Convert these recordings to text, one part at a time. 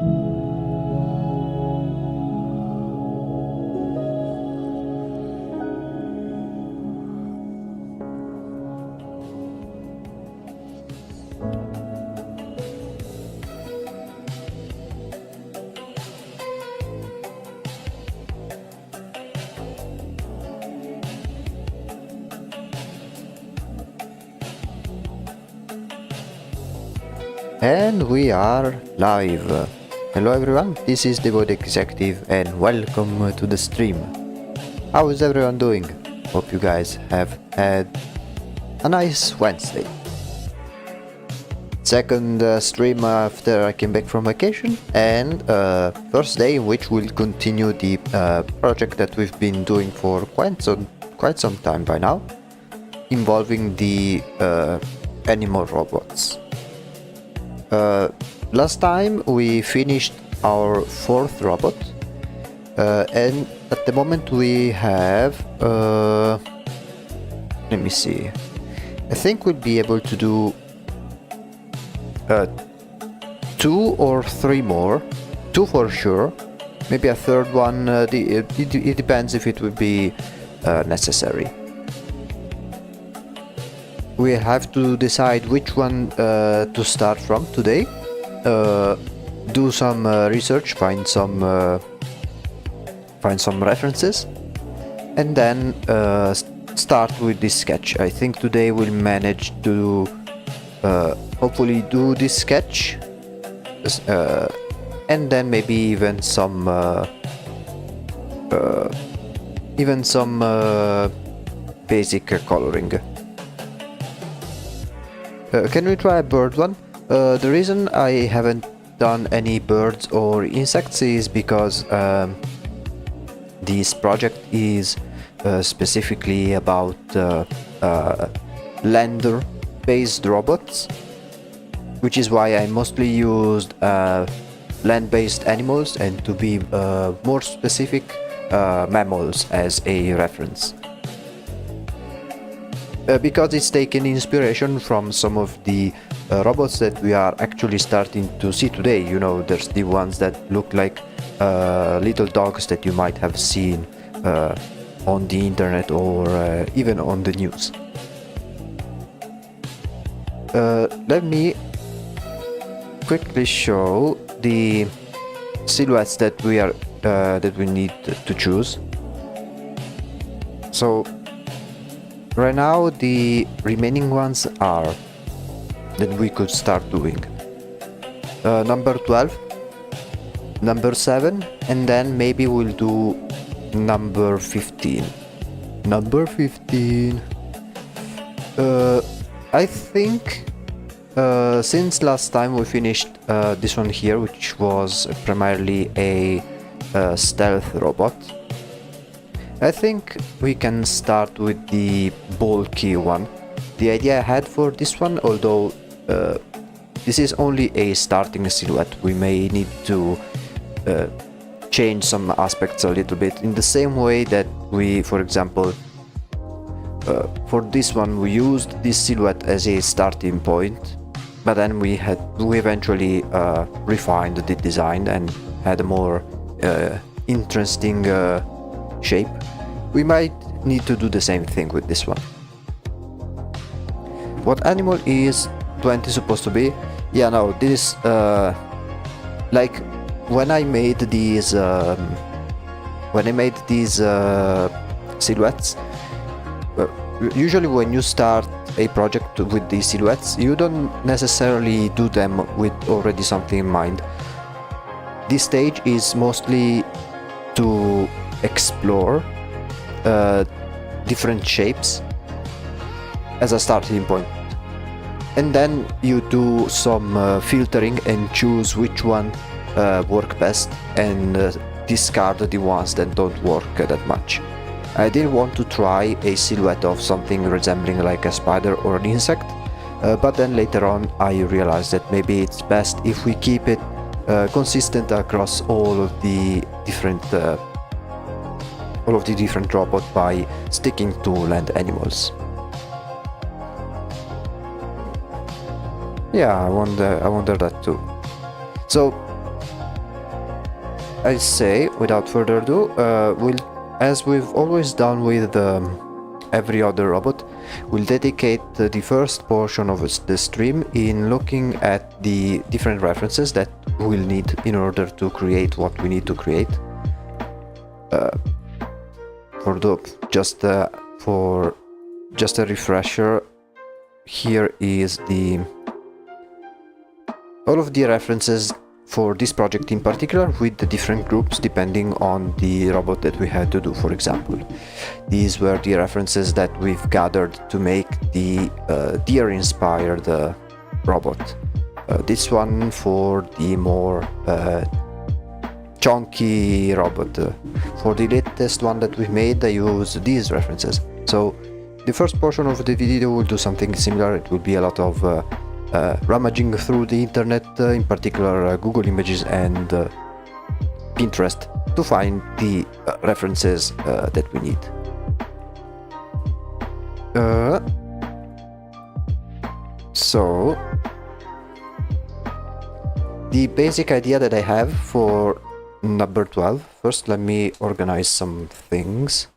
And we are live. Hello everyone, this is the Void Executive and welcome to the stream. How is everyone doing? Hope you guys have had a nice Wednesday. Second stream after I came back from vacation, and first day in which we'll continue the project that we've been doing for quite some time by now, involving the animal robots. Last time we finished our fourth robot, and at the moment we have, let me see, I think we'll be able to do 2 or 3 more, 2 for sure, maybe a third one, it depends if it will be necessary. We have to decide which one to start from today, do some research, find some references, and then start with this sketch. I think today we'll manage to hopefully do this sketch, and then maybe even some basic coloring. Can we try a bird one? The reason I haven't done any birds or insects is because this project is specifically about lander-based robots, which is why I mostly used land-based animals, and to be more specific, mammals as a reference. Because it's taken inspiration from some of the robots that we are actually starting to see today. You know, there's the ones that look like little dogs that you might have seen on the internet or even on the news. Let me quickly show the silhouettes that we need to choose. So right now the remaining ones are that we could start doing number 12, number 7, and then maybe we'll do number 15. Number 15. I think since last time we finished this one here, which was primarily a stealth robot, I think we can start with the bulky one. The idea I had for this one, although this is only a starting silhouette, we may need to change some aspects a little bit, in the same way that we, for example, for this one we used this silhouette as a starting point, but then we eventually refined the design and had a more interesting shape. We might need to do the same thing with this one. What animal is 20 supposed to be? Yeah, no, this like when I made these silhouettes, usually when you start a project with these silhouettes, you don't necessarily do them with already something in mind. This stage is mostly to explore different shapes as a starting point, and then you do some filtering and choose which one work best, and discard the ones that don't work that much. I did want to try a silhouette of something resembling like a spider or an insect, but then later on I realized that maybe it's best if we keep it consistent across all of the different robots by sticking to land animals. Yeah, I wonder that too. So I say, without further ado, as we've always done with every other robot, we'll dedicate the first portion of the stream in looking at the different references that we'll need in order to create what we need to create. For just a refresher, here is all of the references for this project in particular, with the different groups depending on the robot that we had to do. For example, these were the references that we've gathered to make the deer inspired robot. This one for the more chunky robot. For the latest one that we made, I use these references. So the first portion of the video will do something similar. It will be a lot of rummaging through the internet, in particular Google Images and Pinterest, to find the references that we need. So the basic idea that I have for number 12, first let me organize some things,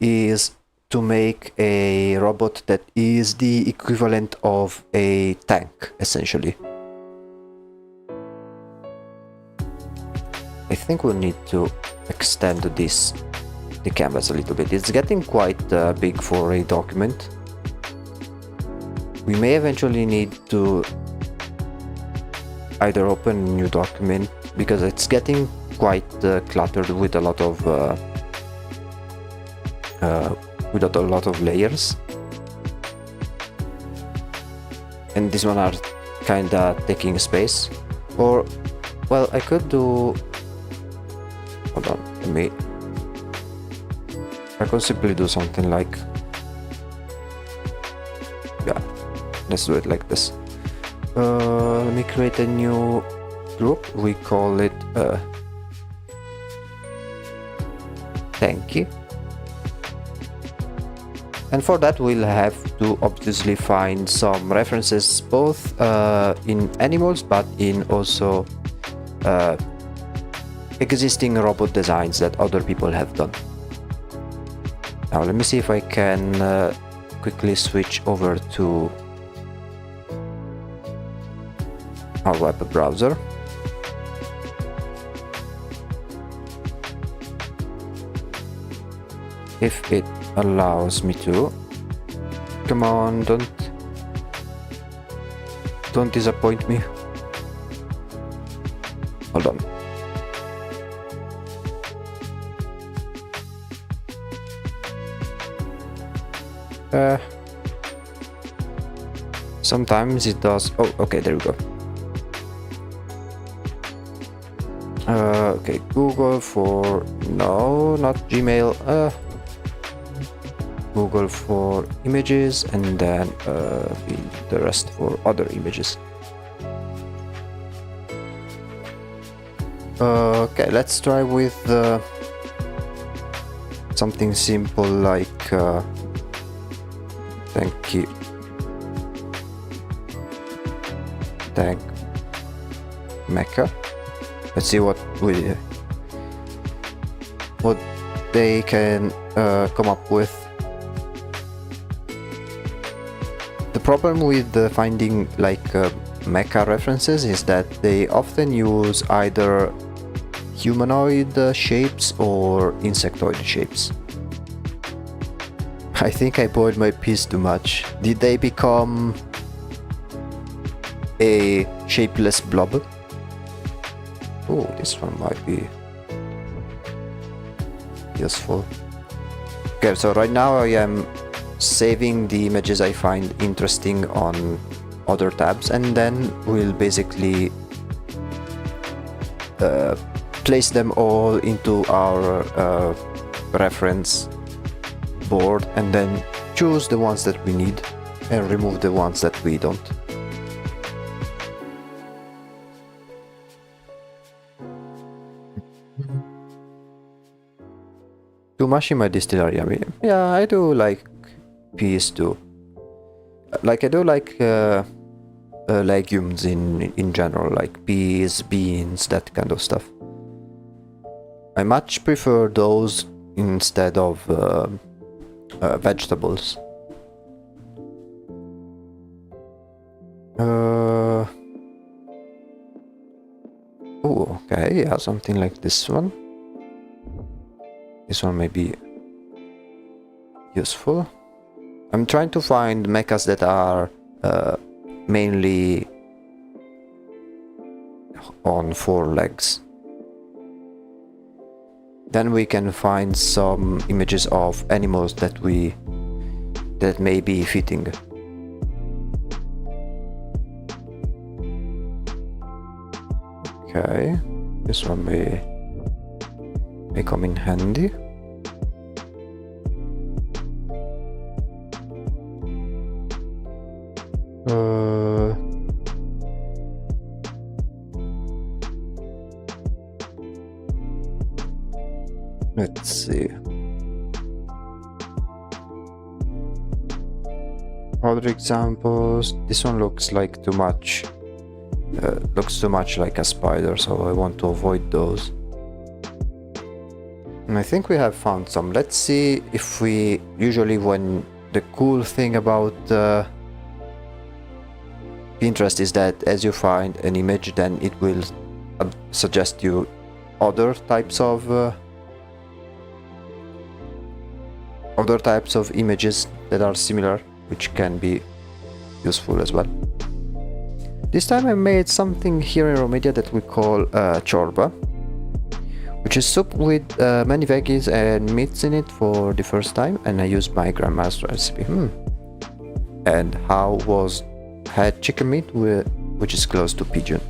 is to make a robot that is the equivalent of a tank, essentially. I think we'll need to extend the canvas a little bit. It's getting quite big for a document. We may eventually need to either open a new document, because it's getting quite cluttered with a lot of layers, and this one are kinda taking space. Or, well, I could do, hold on, I could simply do something like, yeah, let's do it like this. Let me create a new group. We call it Tanky. And for that we'll have to obviously find some references both in animals, but in also existing robot designs that other people have done. Now let me see if I can quickly switch over to our web browser. If it allows me to. Come on, don't disappoint me. Hold on. Sometimes it does. Oh, okay, there we go. Okay, Google for, no, not Gmail. Google for images, and then the rest for other images. Okay, let's try with something simple like Tank Mecha. Let's see what they can come up with. The problem with finding like mecha references is that they often use either humanoid shapes or insectoid shapes. I think I boiled my peas too much. Did they become a shapeless blob? Oh, this one might be useful. Okay, so right now I am saving the images I find interesting on other tabs, and then we'll basically place them all into our reference board, and then choose the ones that we need and remove the ones that we don't. Too much in my distillery. I mean, yeah, I do like peas too. Like I do like legumes in general, like peas, beans, that kind of stuff. I much prefer those instead of vegetables. Oh, okay, yeah, something like this one. This one may be useful. I'm trying to find mechas that are mainly on 4 legs. Then we can find some images of animals that may be fitting. Okay, this one may come in handy. Let's see. Other examples. This one looks like too much. Looks too much like a spider, so I want to avoid those. And I think we have found some. Let's see if we usually, when the cool thing about Pinterest is that as you find an image, then it will suggest you other types of images that are similar, which can be useful as well. This time I made something here in Romedia that we call chorba, which is soup with many veggies and meats in it for the first time, and I used my grandma's recipe. And how was had chicken meat, which is close to pigeon.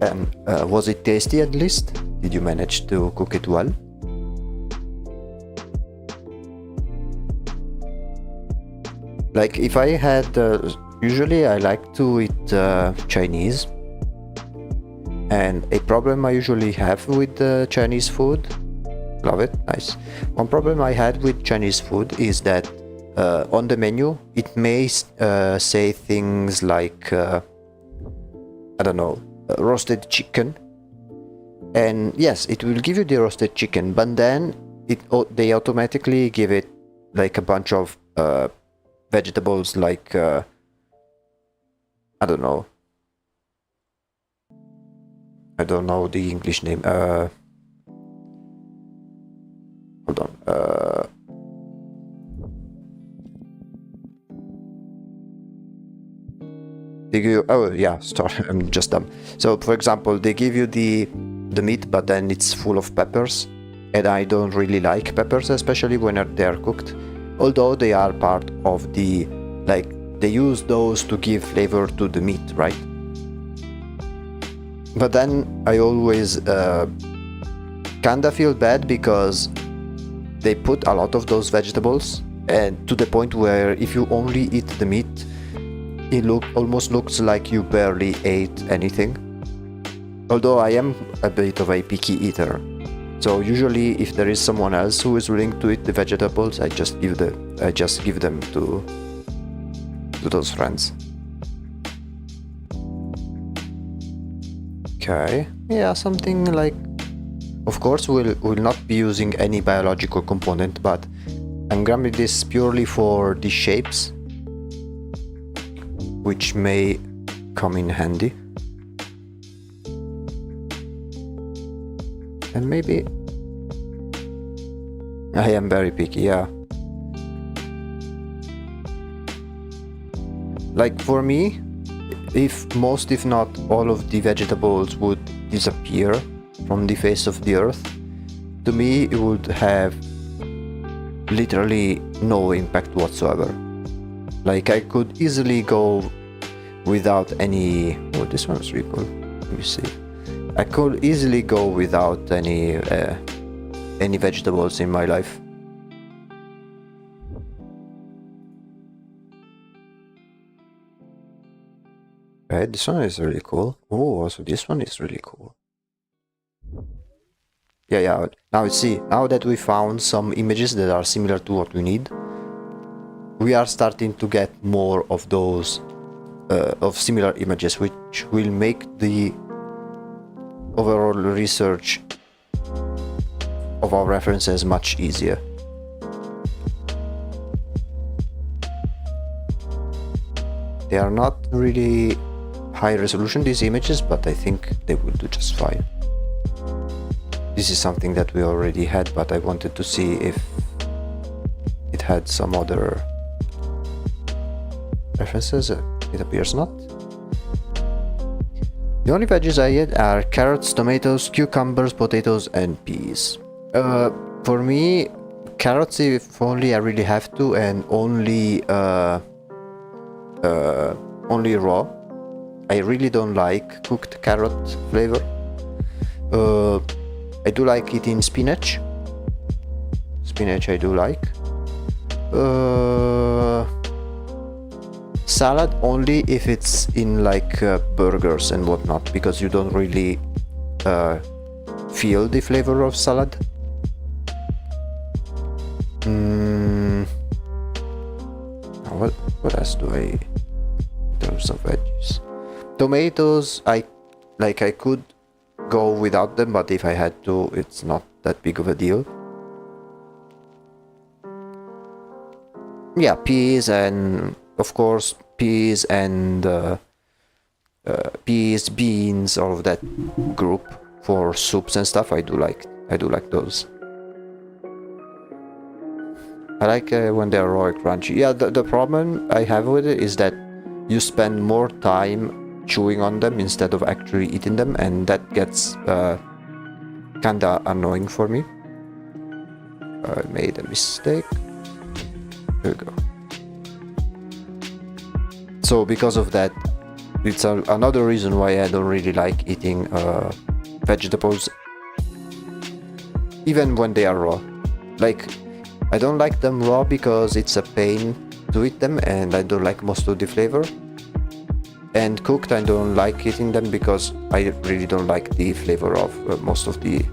And was it tasty at least? Did you manage to cook it well? Like if I had, usually I like to eat Chinese, and a problem I usually have with Chinese food, love it, nice. One problem I had with Chinese food is that on the menu it may say things like, I don't know, roasted chicken, and yes, it will give you the roasted chicken, but then they automatically give it like a bunch of vegetables, like I don't know the English name. Hold on. They give you, oh yeah, sorry, I'm just dumb. So for example, they give you the meat, but then it's full of peppers, and I don't really like peppers, especially when they are cooked. Although they are part of the, like, they use those to give flavor to the meat, right? But then I always kinda feel bad because they put a lot of those vegetables, and to the point where if you only eat the meat, it almost looks like you barely ate anything. Although I am a bit of a picky eater, so usually if there is someone else who is willing to eat the vegetables, I just give them to those friends. Okay, yeah, something like, of course we'll not be using any biological component, but I'm grabbing this purely for the shapes, which may come in handy. And maybe I am very picky, yeah. Like for me, if not all of the vegetables would disappear from the face of the earth, to me it would have literally no impact whatsoever. Like I could easily go without any, oh, this one's really cool, let me see. I could easily go without any vegetables in my life. Okay, this one is really cool. Oh, also this one is really cool. Yeah. Now see, now that we found some images that are similar to what we need, we are starting to get more of those of similar images, which will make the overall research of our references much easier. They are not really high resolution, these images, but I think they will do just fine. This is something that we already had, but I wanted to see if it had some other references. It appears not. The only veggies I eat are carrots, tomatoes, cucumbers, potatoes, and peas. For me, carrots if only I really have to, and only raw. I really don't like cooked carrot flavor. I do like eating spinach. Spinach I do like. Salad only if it's in like burgers and whatnot, because you don't really feel the flavor of salad. What else do I, in terms of veggies? Tomatoes, I could go without them, but if I had to, it's not that big of a deal. Yeah, peas, and of course peas and peas, beans, all of that group for soups and stuff. I do like those. I like when they're raw and crunchy. Yeah, the problem I have with it is that you spend more time chewing on them instead of actually eating them, and that gets kinda annoying for me. I made a mistake. Here we go. So because of that, it's another reason why I don't really like eating vegetables, even when they are raw. Like, I don't like them raw because it's a pain to eat them, and I don't like most of the flavor. And cooked, I don't like eating them because I really don't like the flavor of most of the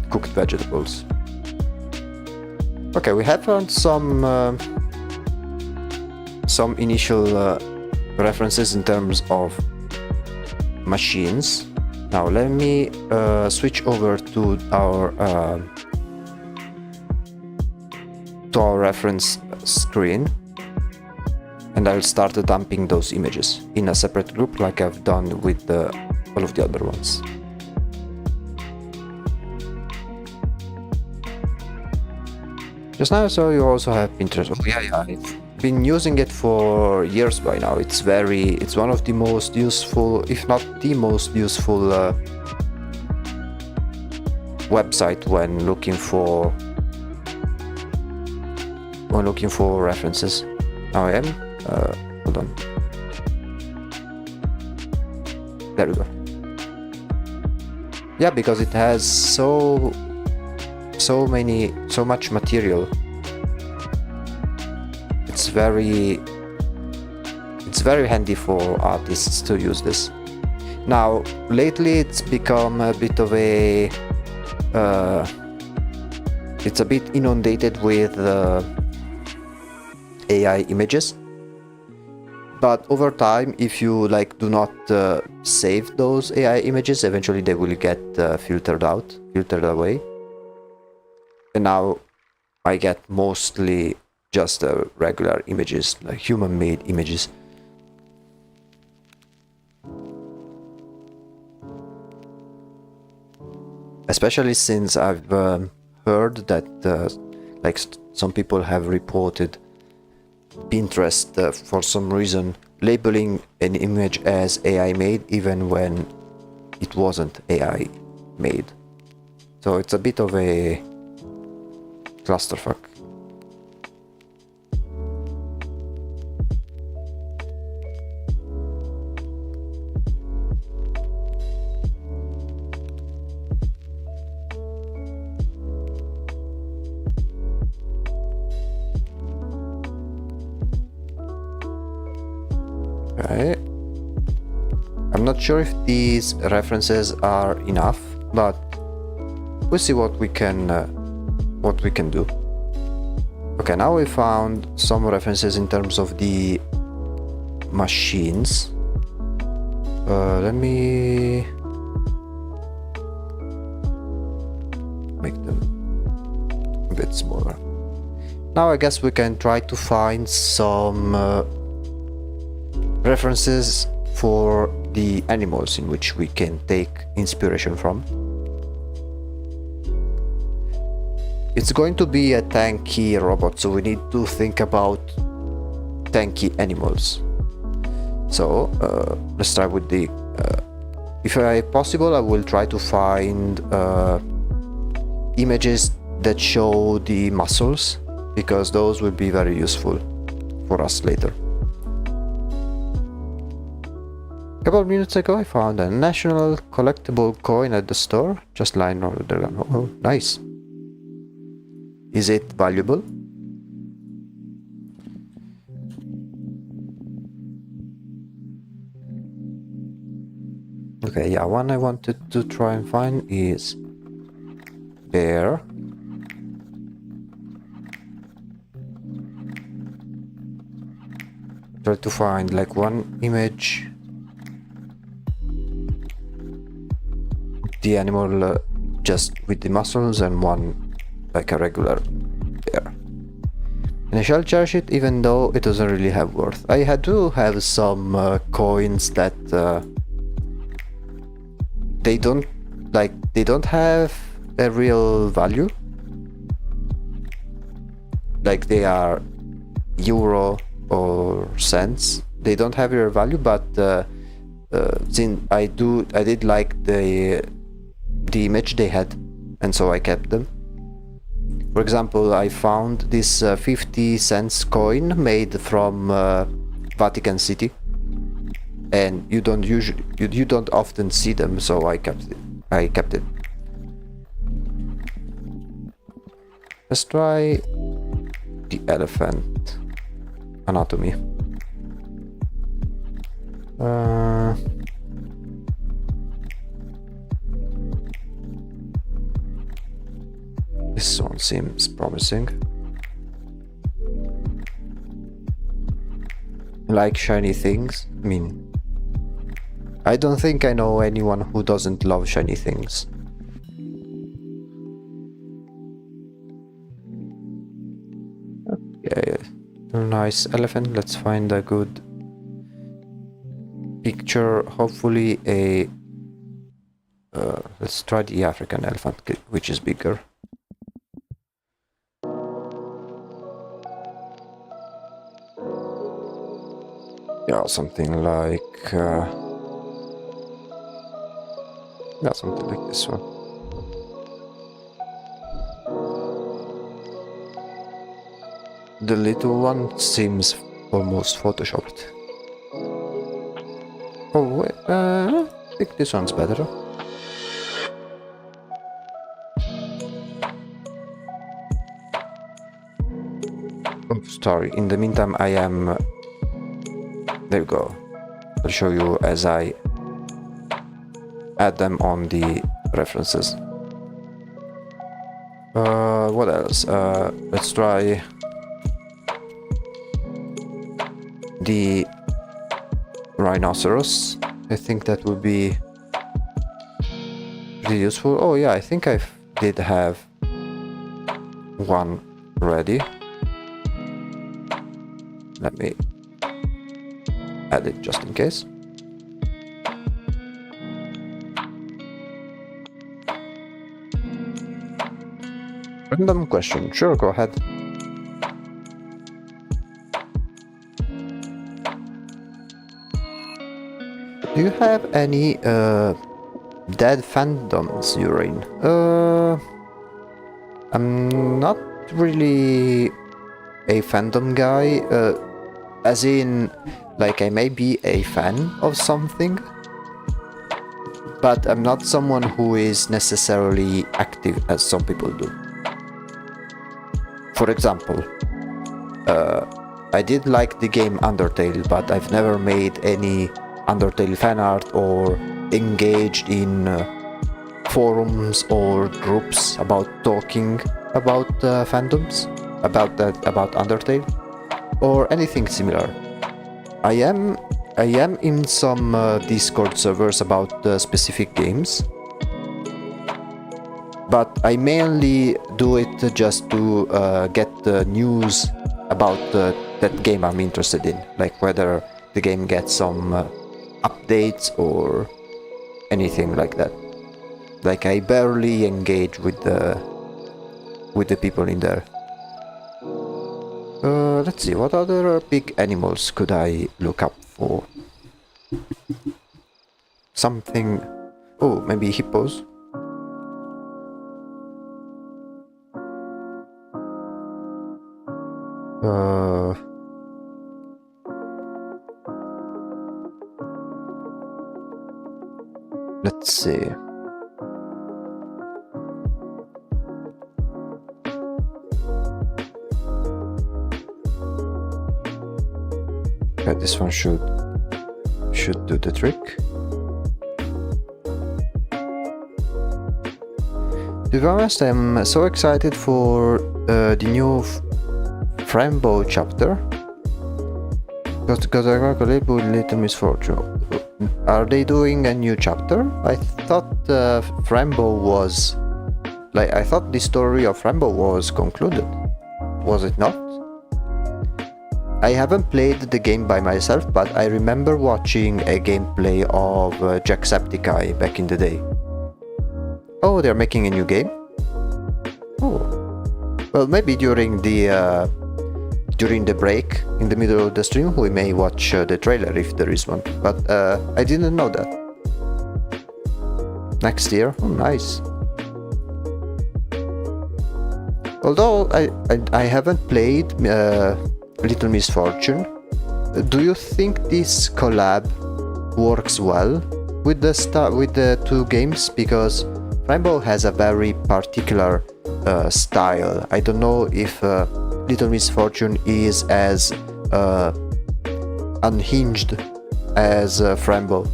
cooked vegetables. Okay, we have found some initial references in terms of machines. Now let me switch over to our reference screen, and I'll start dumping those images in a separate group like I've done with all of the other ones. Just now I saw you also have Pinterest. Oh yeah, I've been using it for years by now. It's one of the most useful, if not the most useful website when looking for references. Now I am. Hold on. There we go. Yeah, because it has so much material. It's very handy for artists to use this. Now, lately it's become a bit of a it's a bit inundated with AI images, but over time, if you do not save those AI images, eventually they will get filtered away. And now I get mostly just regular images, like human-made images. Especially since I've heard that some people have reported Pinterest for some reason labeling an image as AI made even when it wasn't AI made. So it's a bit of a clusterfuck. Okay. I'm not sure if these references are enough, but we'll see what we can do. Okay, now we found some references in terms of the machines. Let me a bit smaller. Now I guess we can try to find some references for the animals in which we can take inspiration from. It's going to be a tanky robot, so we need to think about tanky animals. So let's start with the if possible, I will try to find images that show the muscles, because those will be very useful for us later. A couple of minutes ago I found a national collectible coin at the store, just lying over there. Oh, nice. Is it valuable? Okay, yeah, one I wanted to try and find is bear. Try to find like one image, the animal just with the muscles, and one like a regular bear. And I shall cherish it even though it doesn't really have worth. I had to have some coins that they don't have a real value. Like they are euro or cents. They don't have real value, but since I did like the image they had, and so I kept them. For example, I found this 50 cents coin made from Vatican City, and you don't often see them, so I kept it. Let's try the elephant anatomy. This one seems promising. Like shiny things? I mean, I don't think I know anyone who doesn't love shiny things. Okay, nice elephant. Let's find a good picture. Hopefully a... let's try the African elephant, which is bigger. Yeah, something like... yeah, something like this one. The little one seems almost photoshopped. Oh, wait, I think this one's better. Oh, sorry, in the meantime I am... there you go. I'll show you as I add them on the references. What else? Let's try the rhinoceros. I think that would be pretty useful. Oh yeah, I think I did have one ready. Let me add it just in case. Random question. Sure, go ahead. Do you have any dead fandoms, Urine? I'm not really a fandom guy, as in, like, I may be a fan of something, but I'm not someone who is necessarily active as some people do. For example, I did like the game Undertale, but I've never made any Undertale fan art or engaged in forums or groups about talking about fandoms, about Undertale, or anything similar. I am in some Discord servers about specific games, but I mainly do it just to get the news about that game I'm interested in, like whether the game gets some updates or anything like that. Like I barely engage with the people in there. Let's see, what other big animals could I look up for? Something... Oh, maybe hippos? Let's see. Okay, this one should do the trick. To be honest, I'm so excited for the new Frambo chapter. Because I'm gonna collab with Little Misfortune. Are they doing a new chapter? I thought Frambo was... Like, I thought the story of Frambo was concluded. Was it not? I haven't played the game by myself, but I remember watching a gameplay of Jacksepticeye back in the day. Oh, they're making a new game? Oh. Well, maybe during the break, in the middle of the stream, we may watch the trailer if there is one. But I didn't know that. Next year? Oh, nice. Although I haven't played Little Misfortune, do you think this collab works well with the two games? Because Rainbow has a very particular style. I don't know if Little Misfortune is as unhinged as Frambo.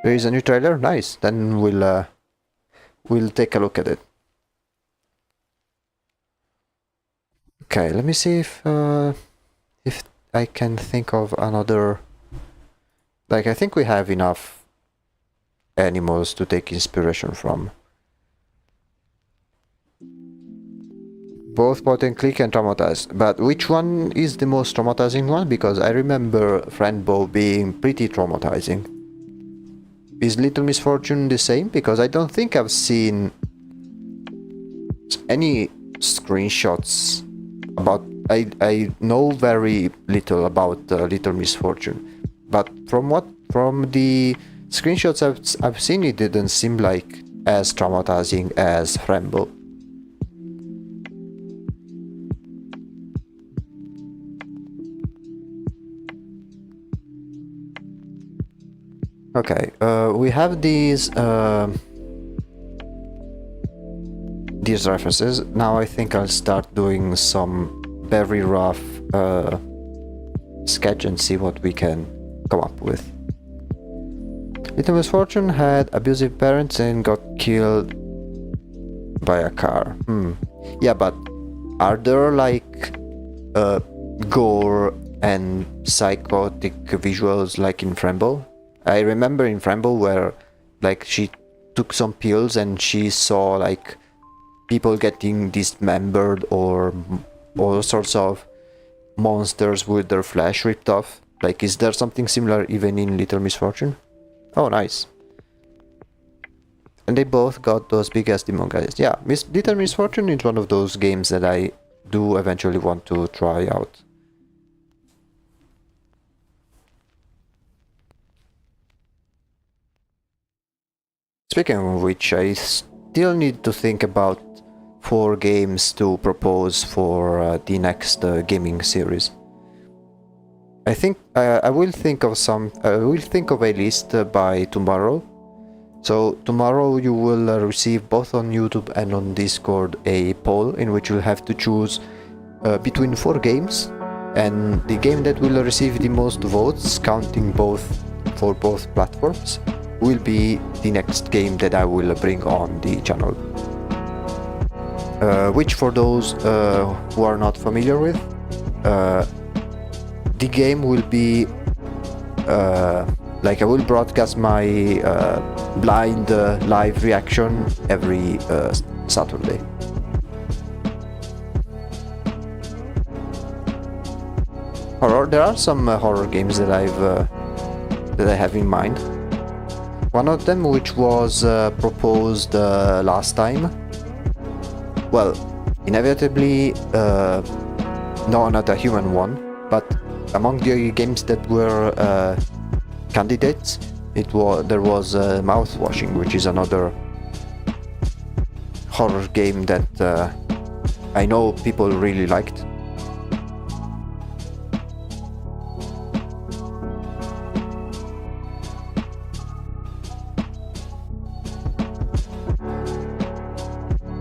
There is a new trailer? Nice. Then we'll take a look at it. Okay, let me see if I can think of another... Like, I think we have enough animals to take inspiration from. Both point and click and traumatized. But which one is the most traumatizing one? Because I remember Frambo being pretty traumatizing. Is Little Misfortune the same? Because I don't think I've seen any screenshots about... I know very little about Little Misfortune. But from the screenshots I've seen, it didn't seem like as traumatizing as Frambo. Okay, we have these references. Now I think I'll start doing some very rough sketch and see what we can come up with. Little Misfortune had abusive parents and got killed by a car. Yeah, but are there like gore and psychotic visuals like in Frambo? I remember in Frambo where like she took some pills and she saw like people getting dismembered or all sorts of monsters with their flesh ripped off. Like, is there something similar even in Little Misfortune? Oh, nice. And they both got those big ass demon guys. Yeah, Little Misfortune is one of those games that I do eventually want to try out. Speaking of which, I still need to think about 4 games to propose for the next gaming series. I think I will think of some. I will think of a list by tomorrow. So tomorrow you will receive both on YouTube and on Discord a poll in which you'll have to choose between 4 games, and the game that will receive the most votes, counting both for both platforms, will be the next game that I will bring on the channel. Which, for those who are not familiar with, the game will be like I will broadcast my blind live reaction every Saturday. Horror. There are some horror games that I have in mind. One of them, which was proposed last time. Well, inevitably, no, not a human one, but among the games that were candidates, there was Mouth Washing, which is another horror game that I know people really liked.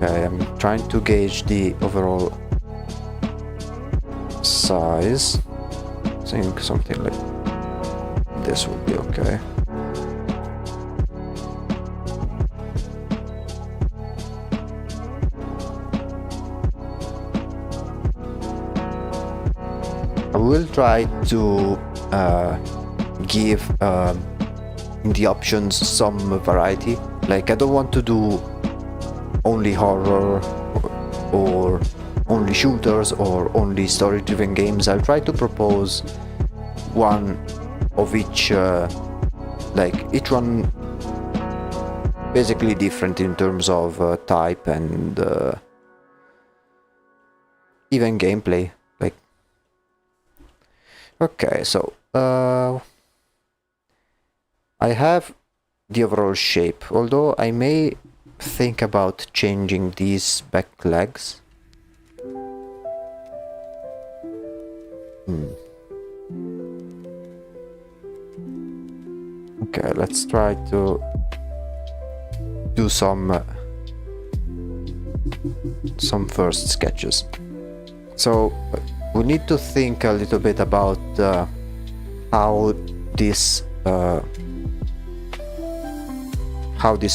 I'm trying to gauge the overall size. I think something like this would be okay. I will try to give in the options some variety. Like, I don't want to do only horror or only shooters or only story-driven games. I'll try to propose one of each, like each one basically different in terms of type and even gameplay. Like, okay, so I have the overall shape, although I may think about changing these back legs. Okay, let's try to do some first sketches. So we need to think a little bit about how this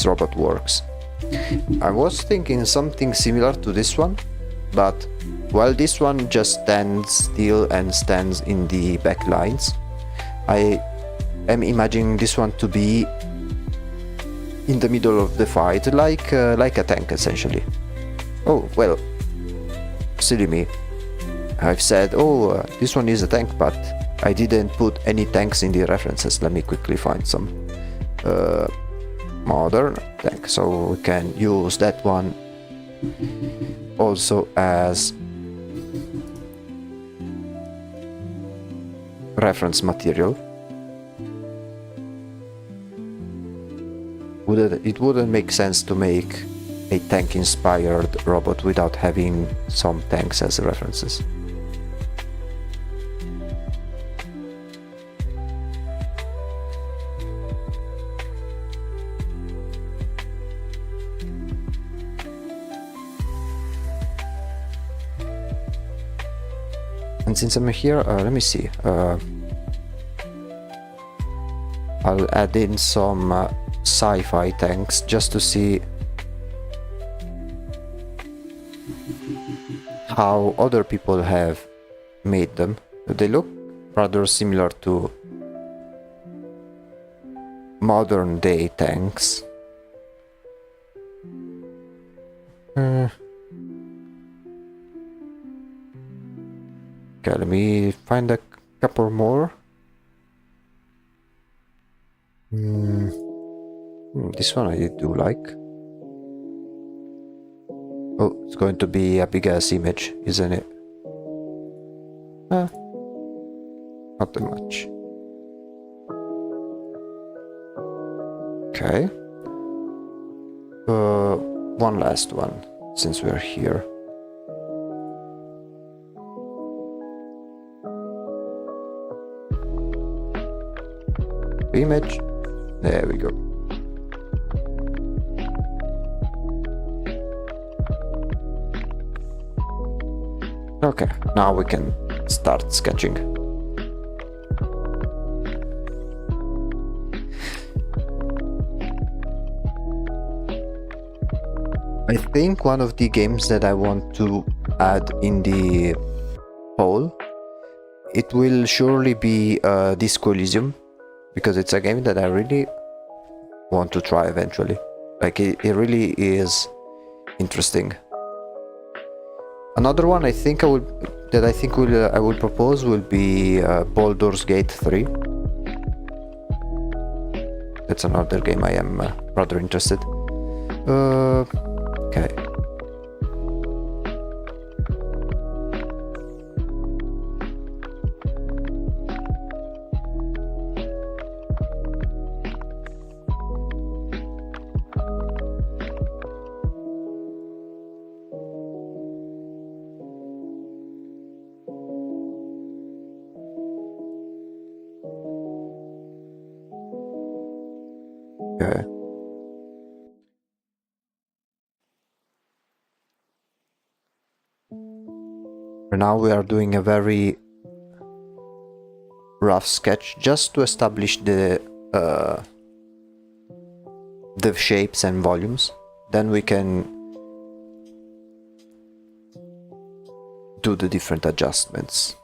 robot works. I was thinking something similar to this one, but while this one just stands still and stands in the back lines, I am imagining this one to be in the middle of the fight, like a tank essentially. Oh well, silly me. I've said, oh, this one is a tank, but I didn't put any tanks in the references. Let me quickly find some modern tank, so we can use that one also as reference material. It wouldn't make sense to make a tank inspired robot without having some tanks as references. And since I'm here, let me see. I'll add in some sci-fi tanks just to see how other people have made them. They look rather similar to modern day tanks. Okay, let me find a couple more. This one I do like. Oh, it's going to be a big ass image, isn't it? Not that much. Okay. One last one, since we're here. Image. There we go. Okay, now we can start sketching. I think one of the games that I want to add in the poll, it will surely be Disco Elysium. because it's a game that I really want to try eventually. Like it really is interesting. Another one I think I will propose will be Baldur's Gate 3. That's another game I am rather interested. Okay. Okay. For now we are doing a very rough sketch just to establish the shapes and volumes. Then we can do the different adjustments.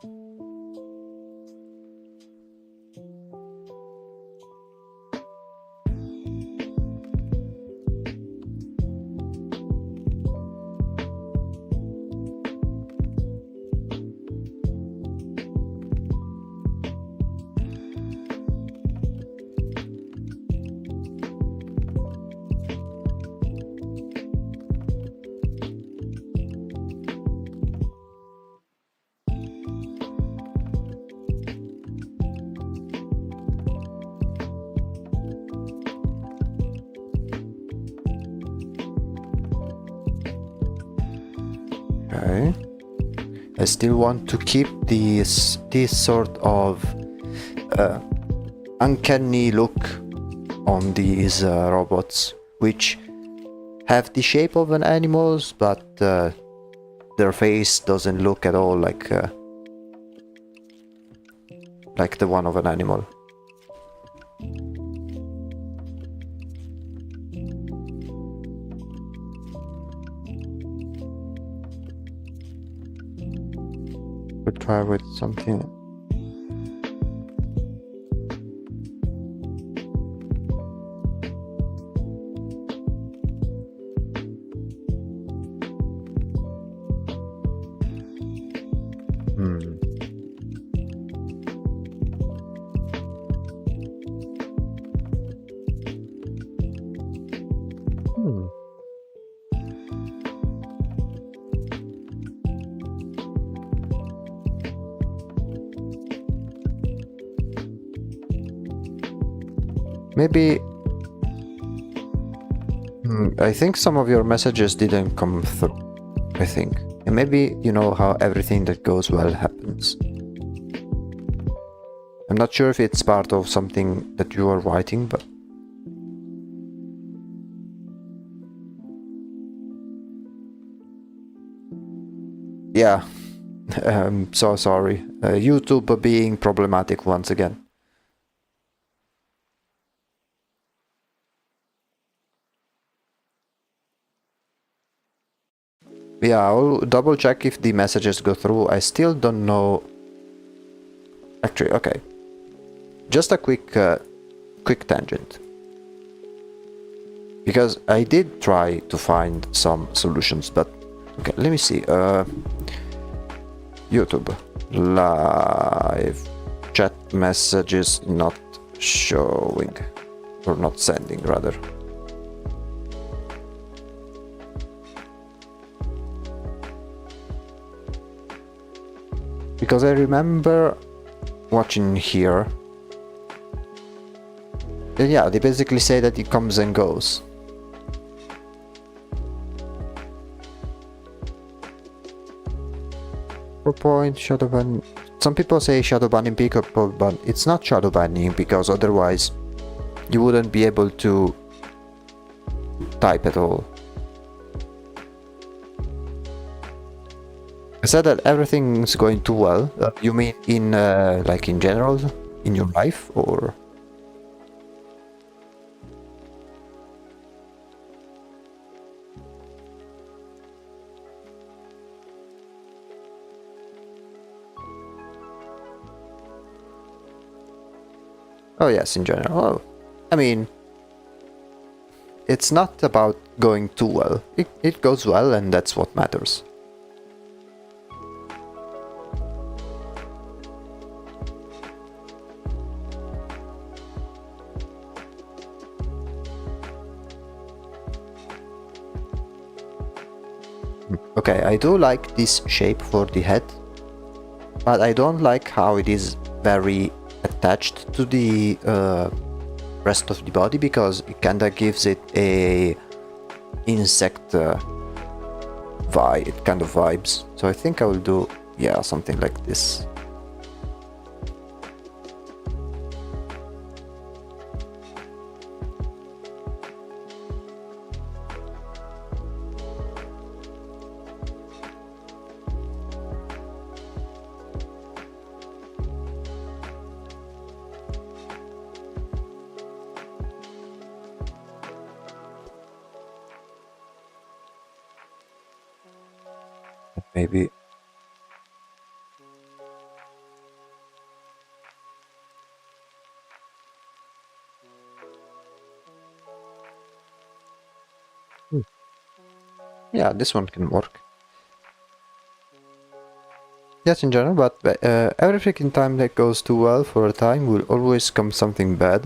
Okay. I still want to keep this sort of uncanny look on these robots, which have the shape of an animal's, but their face doesn't look at all like the one of an animal. We'll try with something. Maybe I think some of your messages didn't come through, I think. And maybe you know how everything that goes well happens. I'm not sure if it's part of something that you are writing, but yeah, I'm so sorry. YouTube being problematic once again. Yeah, I'll double check if the messages go through. I still don't know. Actually, okay. Just a quick tangent. Because I did try to find some solutions, but okay, let me see. YouTube live chat messages not showing, or not sending rather. Because I remember watching here. Yeah, they basically say that it comes and goes. Point shadow ban. Some people say shadow banning pickup, but it's not shadow banning because otherwise you wouldn't be able to type at all. I said that everything's going too well. You mean in like in general in your life, or? Oh yes, in general. Oh, I mean, it's not about going too well. It goes well, and that's what matters. Okay, I do like this shape for the head, but I don't like how it is very attached to the rest of the body, because it kinda gives it a insect vibe, kind of vibes. So I think I will do, yeah, something like this. Maybe. Yeah, this one can work. Yes, in general, but every freaking time that goes too well for a time will always come something bad,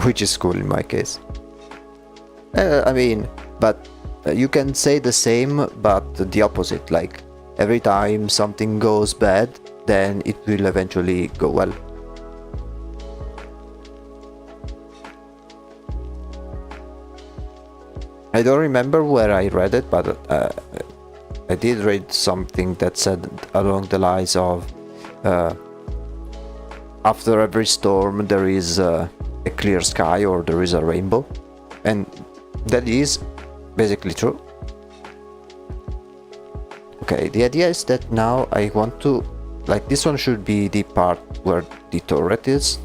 which is cool in my case. I mean, but you can say the same, but the opposite. Like, every time something goes bad, then it will eventually go well. I don't remember where I read it, but I did read something that said along the lines of after every storm there is a clear sky, or there is a rainbow, and that is basically true. Okay, the idea is that now I want to, like, this one should be the part where the turret is,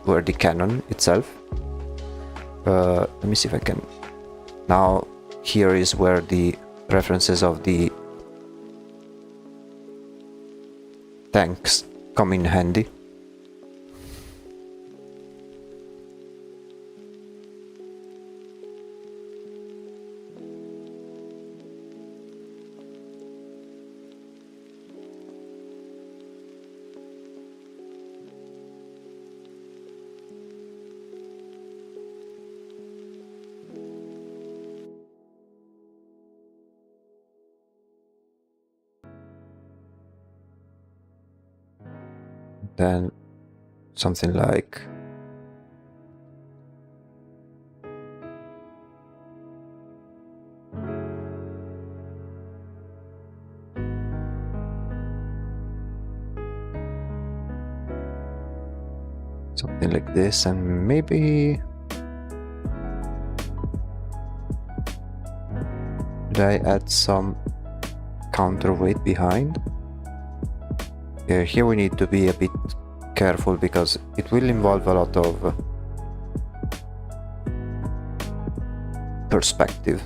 where the cannon itself. Let me see if I can. Now here is where the references of the tanks come in handy. Then something like this, and maybe did I add some counterweight behind? Here we need to be a bit careful, because it will involve a lot of perspective.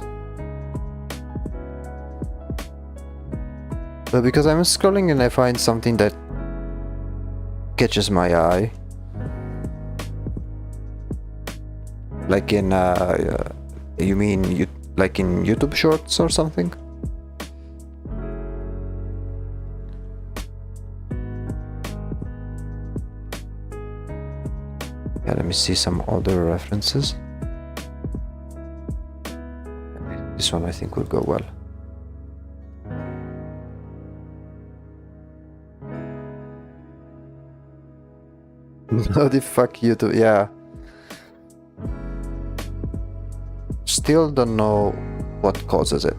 But because I'm scrolling and I find something that catches my eye, like in you mean you like in YouTube Shorts or something? Yeah, let me see some other references. This one I think will go well. No, the fuck YouTube, yeah. Still don't know what causes it.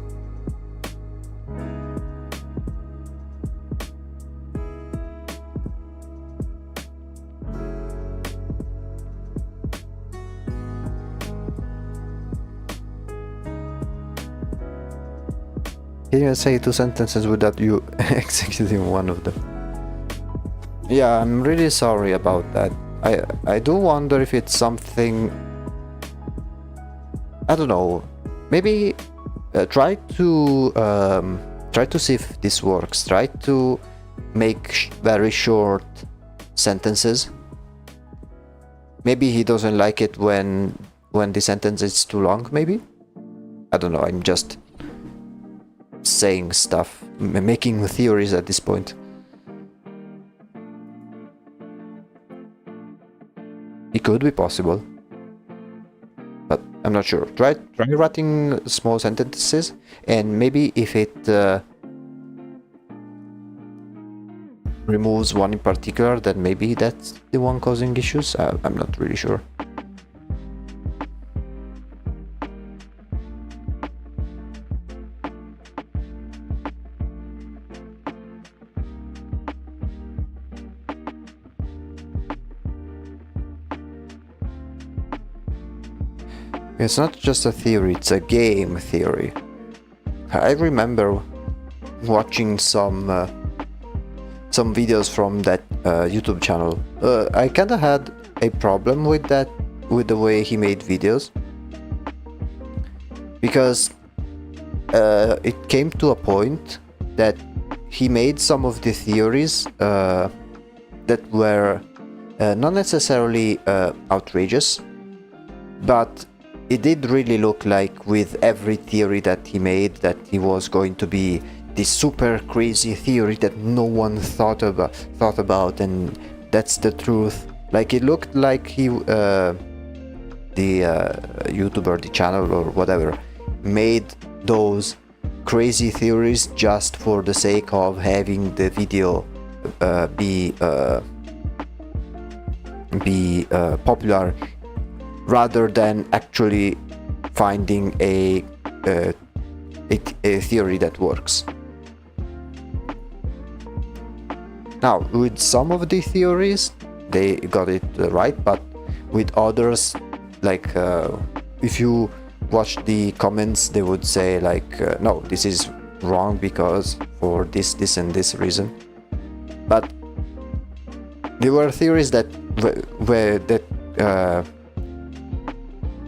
Can you say 2 sentences without you executing one of them? Yeah, I'm really sorry about that. I do wonder if it's something, I don't know. Maybe try to see if this works. Try to make very short sentences Maybe he doesn't like it when the sentence is too long, maybe? I don't know, I'm just saying stuff, making theories at this point. It could be possible, but I'm not sure. Try writing small sentences, and maybe if it removes one in particular, then maybe that's the one causing issues. I'm not really sure. It's not just a theory, it's a game theory. I remember watching some videos from that YouTube channel. I kinda had a problem with that, with the way he made videos, because it came to a point that he made some of the theories that were not necessarily outrageous, but it did really look like with every theory that he made that he was going to be this super crazy theory that no one thought about, and that's the truth. Like, it looked like he the YouTuber, the channel or whatever, made those crazy theories just for the sake of having the video be popular, rather than actually finding a theory that works. Now, with some of the theories, they got it right, but with others, like if you watch the comments, they would say like, no, this is wrong because for this and this reason. But there were theories that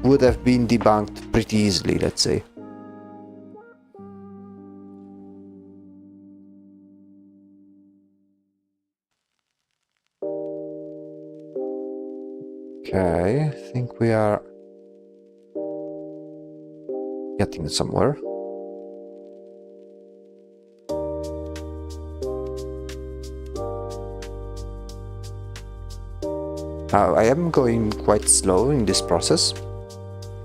would have been debunked pretty easily, let's say. Okay, I think we are getting somewhere. I am going quite slow in this process,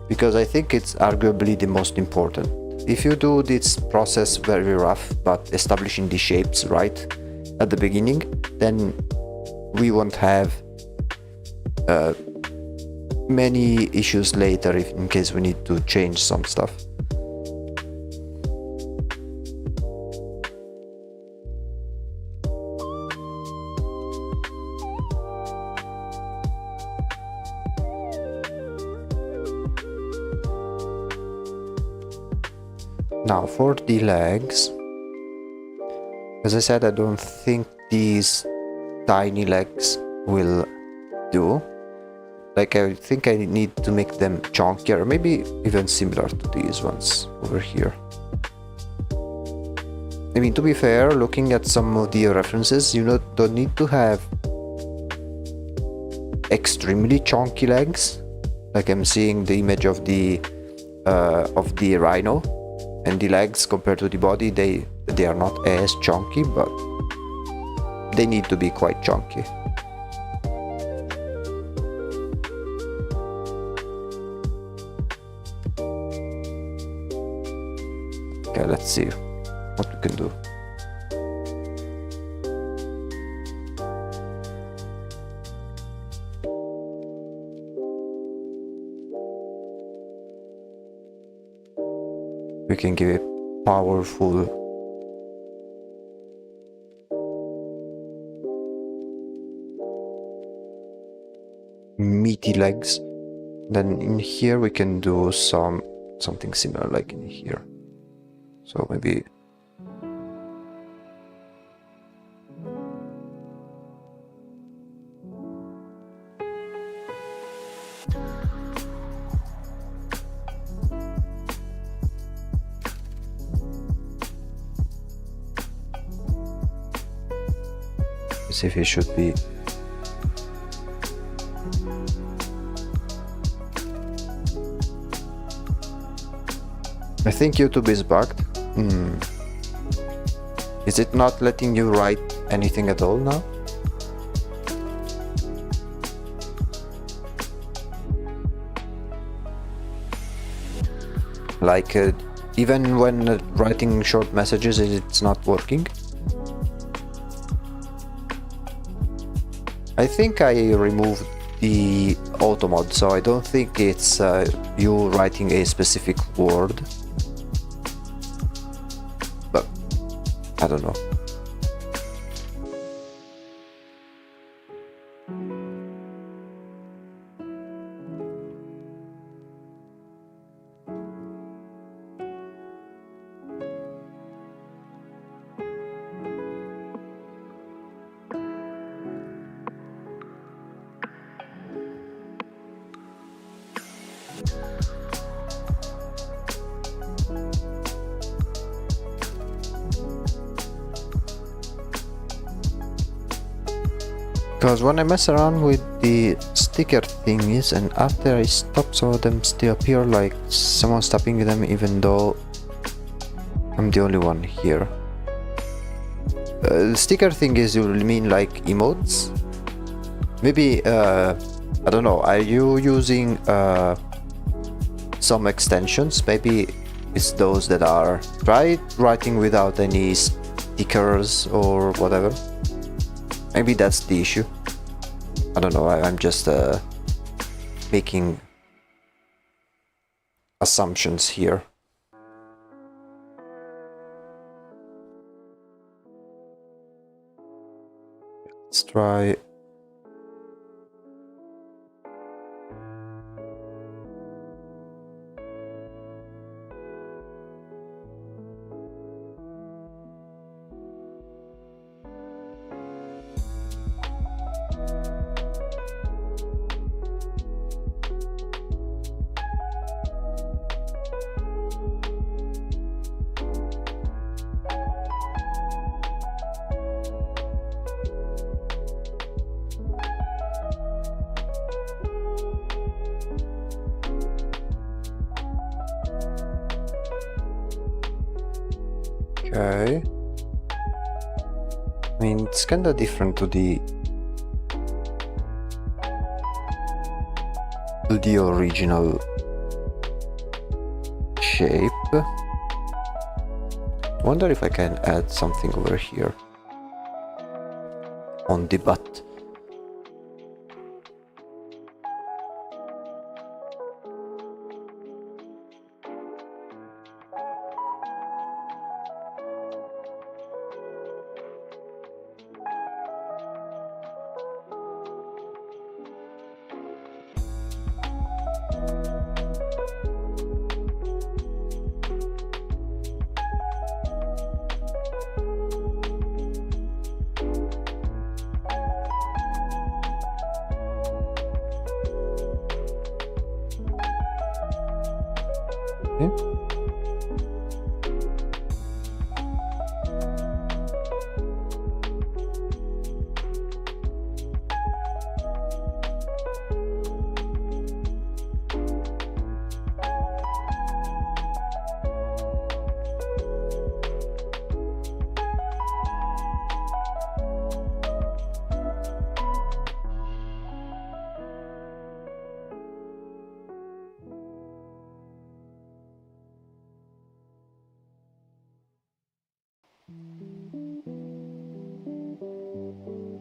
because I think it's arguably the most important. If you do this process very rough, but establishing the shapes right at the beginning, then we won't have many issues later in case we need to change some stuff. Now for the legs, as I said, I don't think these tiny legs will do. Like, I think I need to make them chunkier, maybe even similar to these ones over here. I mean, to be fair, looking at some of the references, you don't need to have extremely chunky legs. Like, I'm seeing the image of the rhino, and the legs compared to the body, they are not as chunky, but they need to be quite chunky. Okay, let's see what we can do. We can give it powerful meaty legs. Then in here we can do something similar like in here. So maybe see if it should be I think YouTube is bugged. Is it not letting you write anything at all now? Like, even when writing short messages, it's not working? I think I removed the auto mod, so I don't think it's you writing a specific word. But I don't know. Because when I mess around with the sticker thingies and after I stop, some of them still appear like someone's tapping them, even though I'm the only one here. Sticker thingies, you mean like emotes? Maybe, I don't know, are you using some extensions? Maybe it's those that are... Try writing without any stickers or whatever. Maybe that's the issue. I don't know, I'm just making assumptions here. Let's try... Okay. I mean, it's kinda different to the original shape. Wonder if I can add something over here on the butt.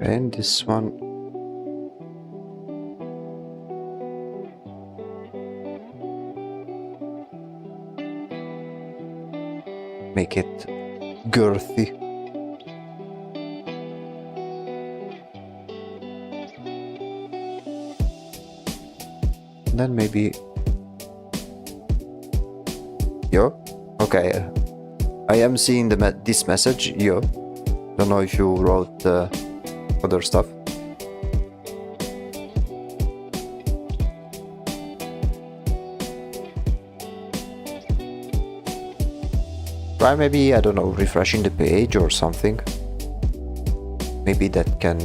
And this one, make it girthy. Then maybe... Yo? Okay, I am seeing this message, yo. Don't know if you wrote other stuff. Try maybe, I don't know, refreshing the page or something. Maybe that can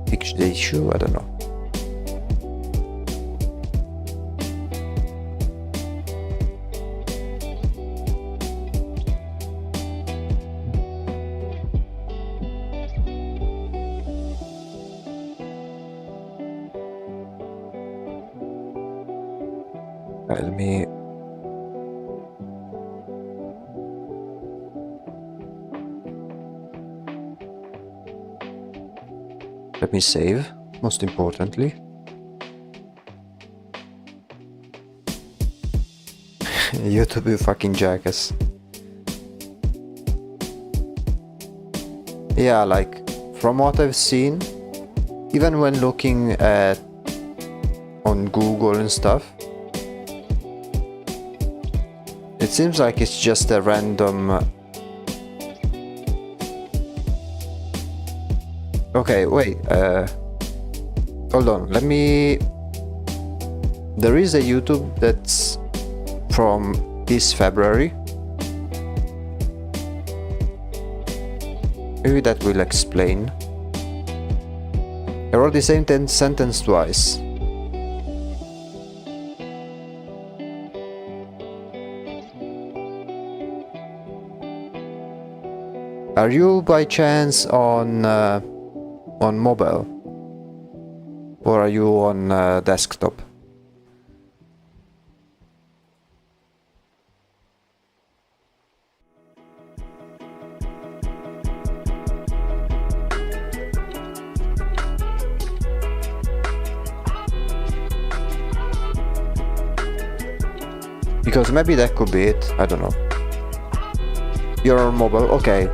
fix the issue, I don't know. Let me... Let me save, most importantly. YouTube, you fucking jackass. Yeah, like, from what I've seen, even when looking at on Google and stuff, it seems like it's just a random... Okay, wait, hold on, let me... There is a YouTube that's from this February. Maybe that will explain. I wrote the same sentence twice. Are you by chance on mobile? Or are you on desktop? Because maybe that could be it, I don't know. You're on mobile, okay,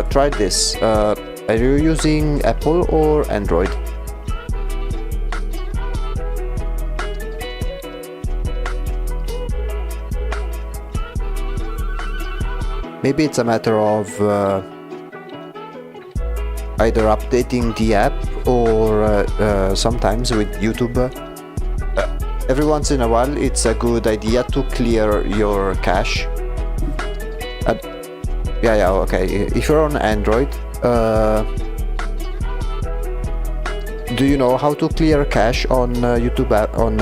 try this. Are you using Apple or Android? Maybe it's a matter of either updating the app or sometimes with YouTube. Every once in a while it's a good idea to clear your cache. Yeah, okay. If you're on Android, do you know how to clear cache on YouTube on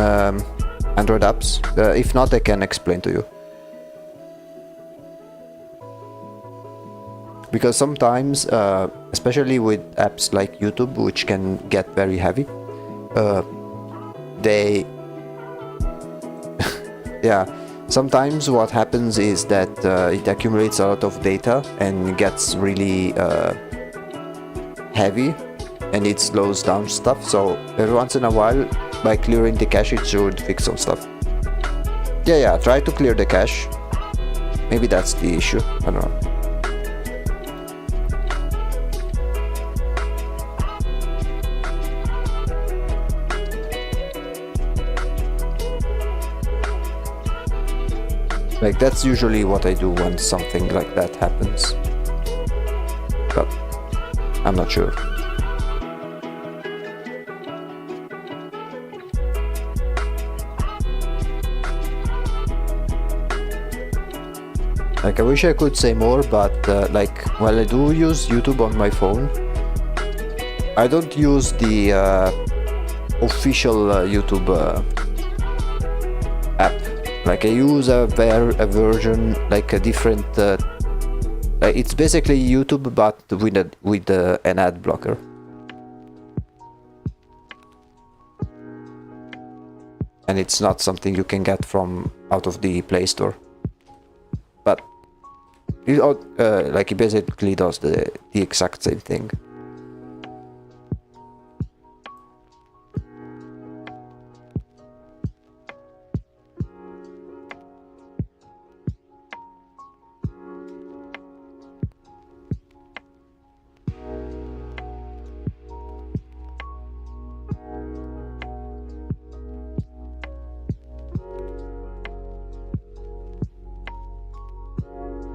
Android apps? If not, I can explain to you. Because sometimes, especially with apps like YouTube, which can get very heavy, they... yeah, sometimes what happens is that it accumulates a lot of data and gets really heavy, and it slows down stuff. So every once in a while, by clearing the cache, it should fix some stuff. Yeah, try to clear the cache. Maybe that's the issue, I don't know. Like, that's usually what I do when something like that happens. But I'm not sure. Like, I wish I could say more, but like, while I do use YouTube on my phone, I don't use the official YouTube app. Like, I use a version, like a different... it's basically YouTube, but with an ad blocker. And it's not something you can get from out of the Play Store. But like, it basically does the exact same thing.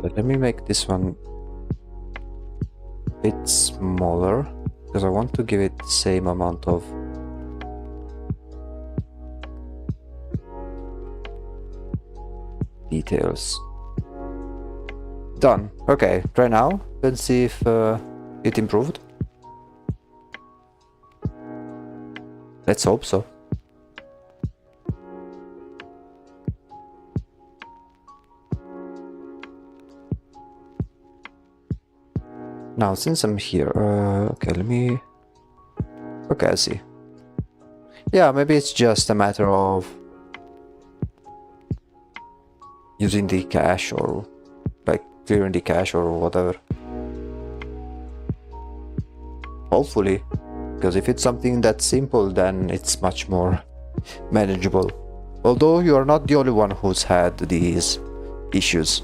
But let me make this one a bit smaller, because I want to give it the same amount of details. Done. Okay, try now. Let's see if it improved. Let's hope so. Now, since I'm here, okay, let me... Okay, I see. Yeah, maybe it's just a matter of using the cache or like clearing the cache or whatever. Hopefully, because if it's something that simple, then it's much more manageable. Although you are not the only one who's had these issues.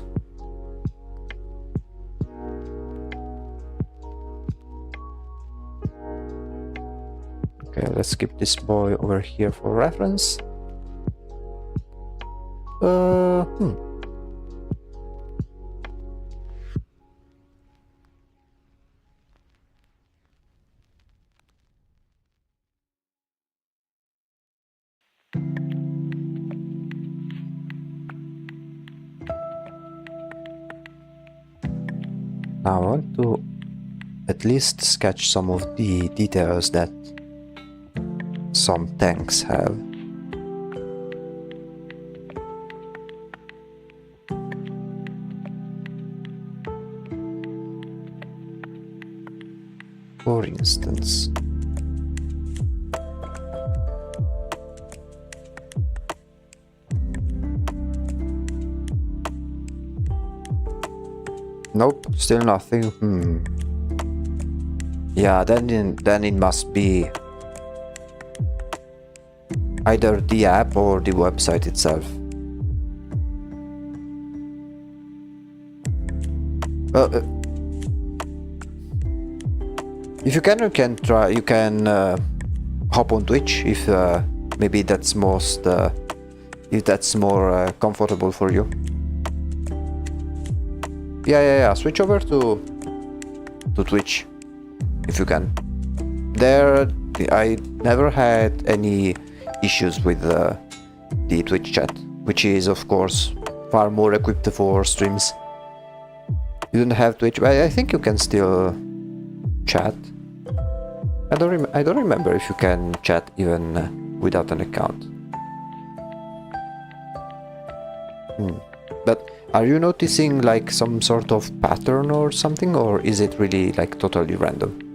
Okay, let's keep this boy over here for reference. Now I want to at least sketch some of the details that some tanks have. For instance, nope, still nothing. Yeah, then it must be either the app or the website itself. If you can try. You can hop on Twitch if maybe that's most if that's more comfortable for you. Yeah. Switch over to Twitch if you can. There, I never had any issues with the Twitch chat, which is of course far more equipped for streams. You don't have Twitch, but I think you can still chat. I don't remember if you can chat even without an account. But are you noticing like some sort of pattern or something, or is it really like totally random?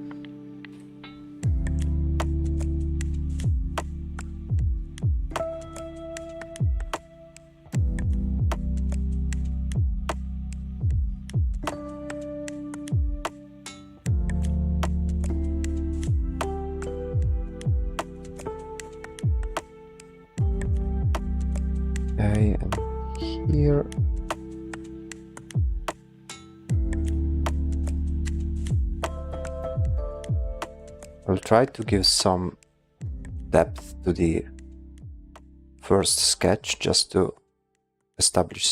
Okay, and here. I'll try to give some depth to the first sketch just to establish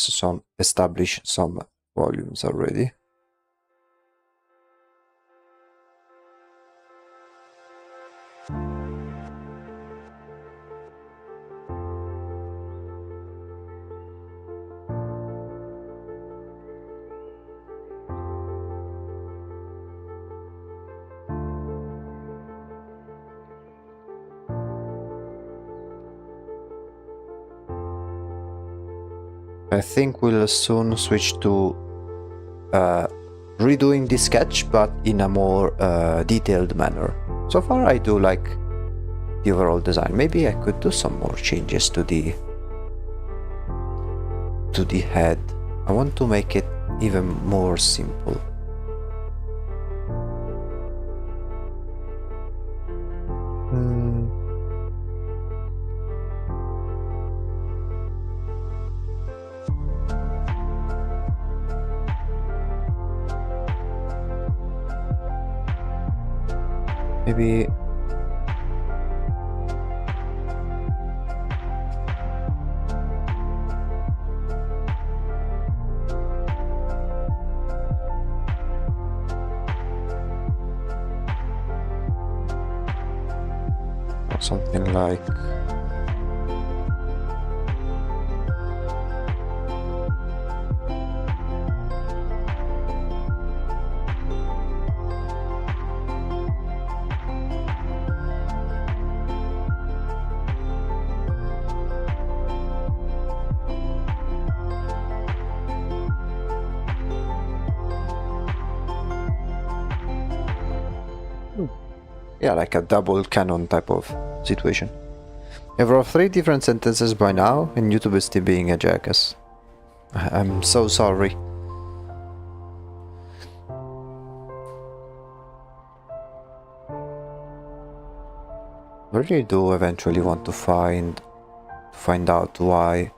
some volumes already. I think we'll soon switch to redoing this sketch, but in a more detailed manner. So far I do like the overall design. Maybe I could do some more changes to the head. I want to make it even more simple. Maybe something like like a double canon type of situation. I've wrote 3 different sentences by now, and YouTube is still being a jackass. I'm so sorry. I really do eventually want to find out why.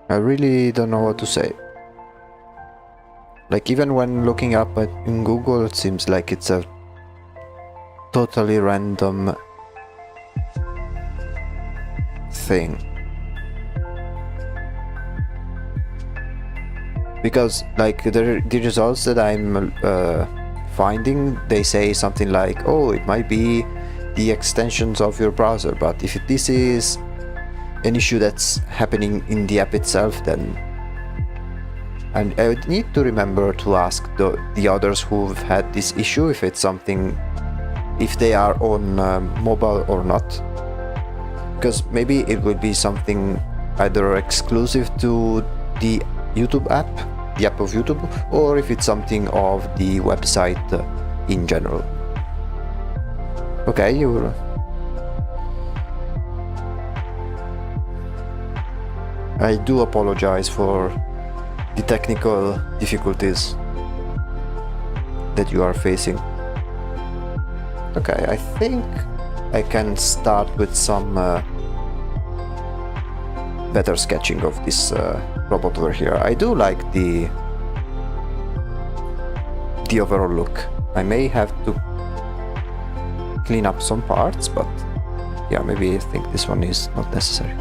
I really don't know what to say. Like, even when looking up in Google, it seems like it's a totally random thing. Because, like, the results that I'm finding, they say something like, oh, it might be the extensions of your browser, but if this is an issue that's happening in the app itself, then I would need to remember to ask the others who've had this issue if it's something, if they are on mobile or not, because maybe it would be something either exclusive to the YouTube app, the app of YouTube, or if it's something of the website in general. Okay, I do apologize for the technical difficulties that you are facing. Okay, I think I can start with some better sketching of this robot over here. I do like the overall look. I may have to clean up some parts, but yeah, maybe I think this one is not necessary.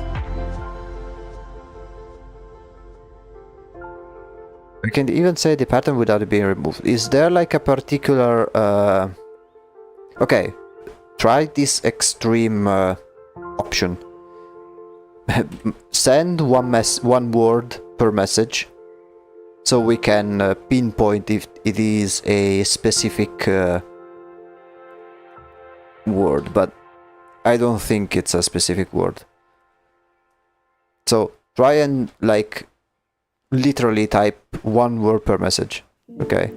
We can even say the pattern without it being removed. Is there like a particular... Okay, try this extreme option. Send one word per message, so we can pinpoint if it is a specific word, but I don't think it's a specific word. So try and like literally type one word per message. Okay.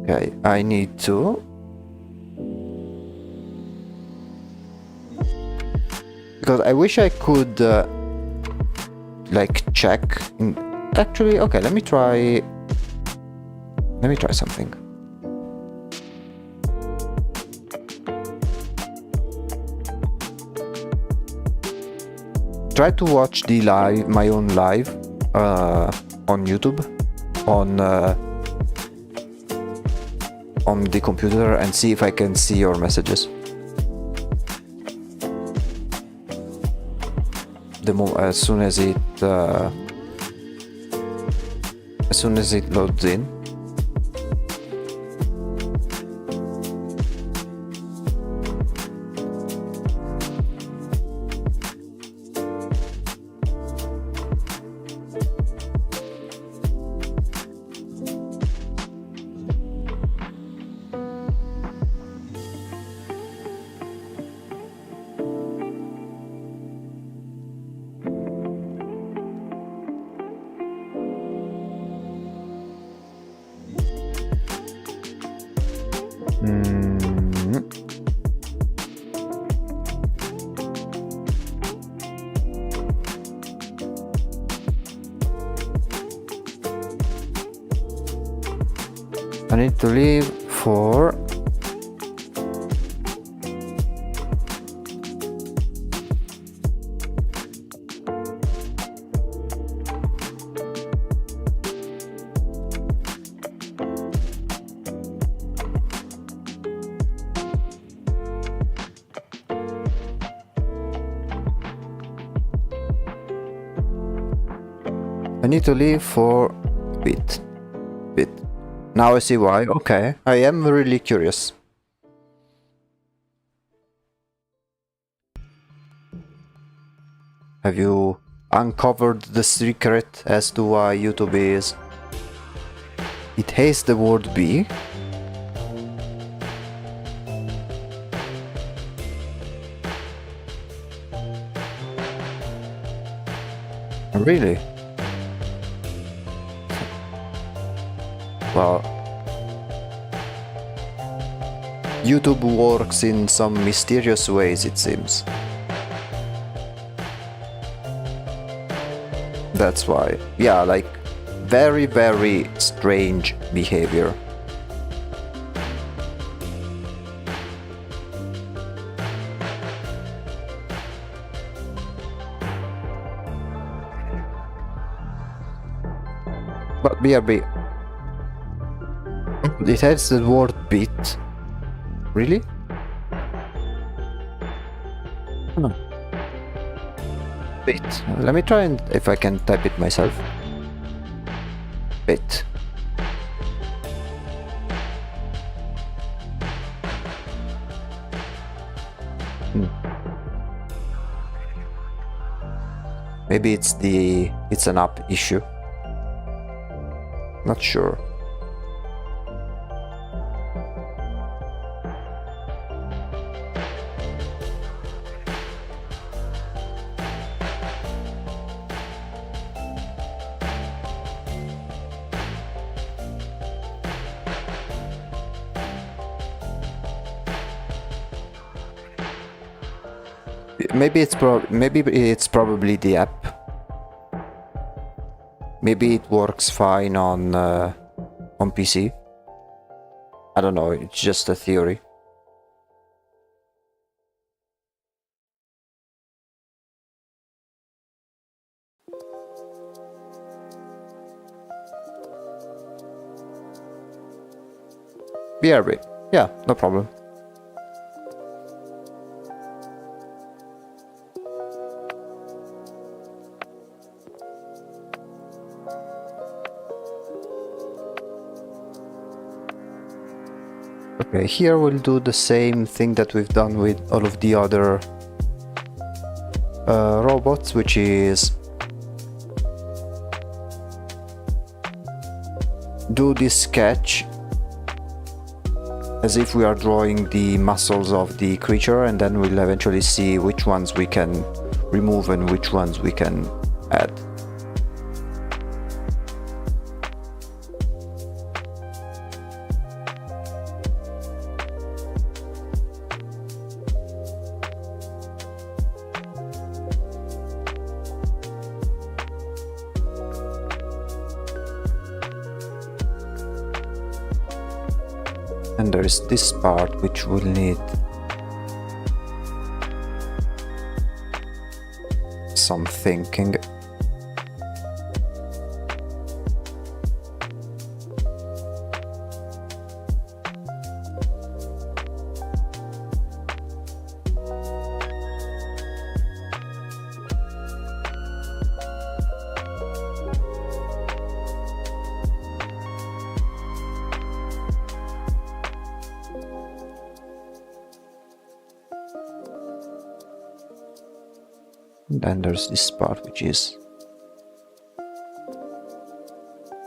Okay, I need to... Because I wish I could like check in... Actually, okay, let me try something. Try to watch the my own live on YouTube on the computer and see if I can see your messages. As soon as it loads in. I need to leave for... I need to leave for a bit. Now I see why. Okay, I am really curious. Have you uncovered the secret as to why YouTube is... It hates the word B. Really? Well, YouTube works in some mysterious ways, it seems. That's why. Yeah, like very, very strange behavior. But BRB. It has the word bit. Really? No. Bit. Let me try and if I can type it myself. Bit. Maybe it's an app issue. Not sure. Maybe it's probably the app. Maybe it works fine on PC. I don't know. It's just a theory. BRB. Yeah, no problem. Okay, here we'll do the same thing that we've done with all of the other robots, which is do this sketch as if we are drawing the muscles of the creature, and then we'll eventually see which ones we can remove and which ones we can add. And there is this part which will need some thinking. Then there's this part which is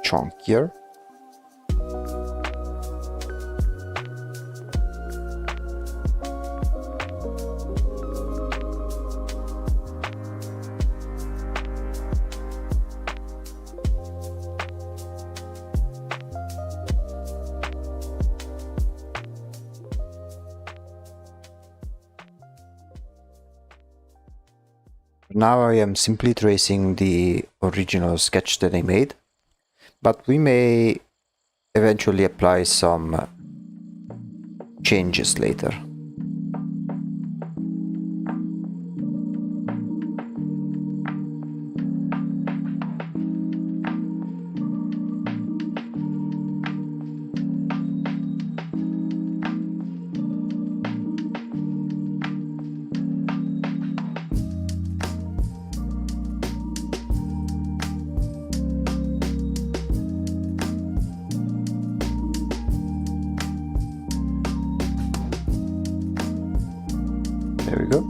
chunkier. Now I am simply tracing the original sketch that I made, but we may eventually apply some changes later. There we go.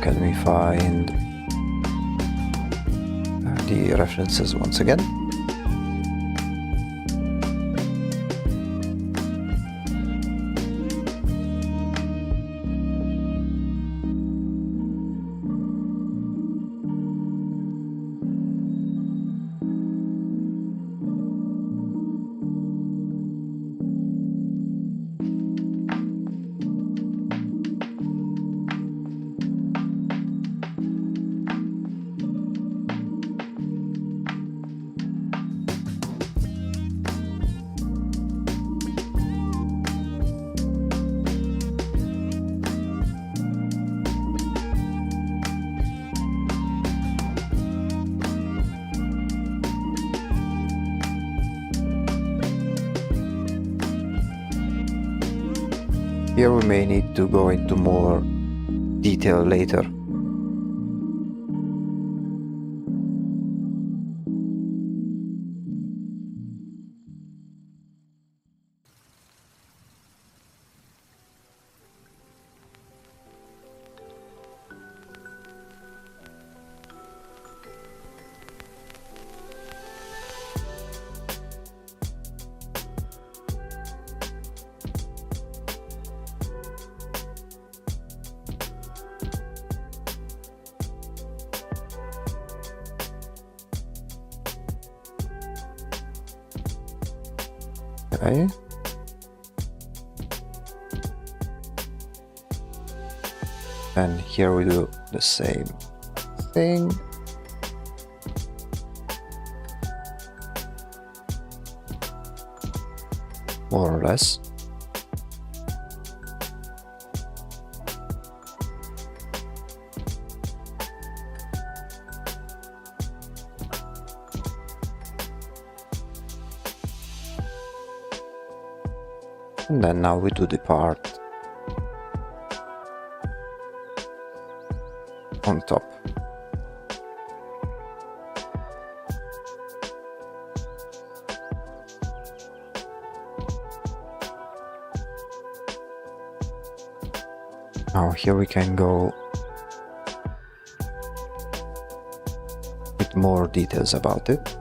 Can we find the references once again. Here we may need to go into more detail later. Okay. And here we do the same thing. More or less. And then now we do the part on top. Now here we can go with more details about it.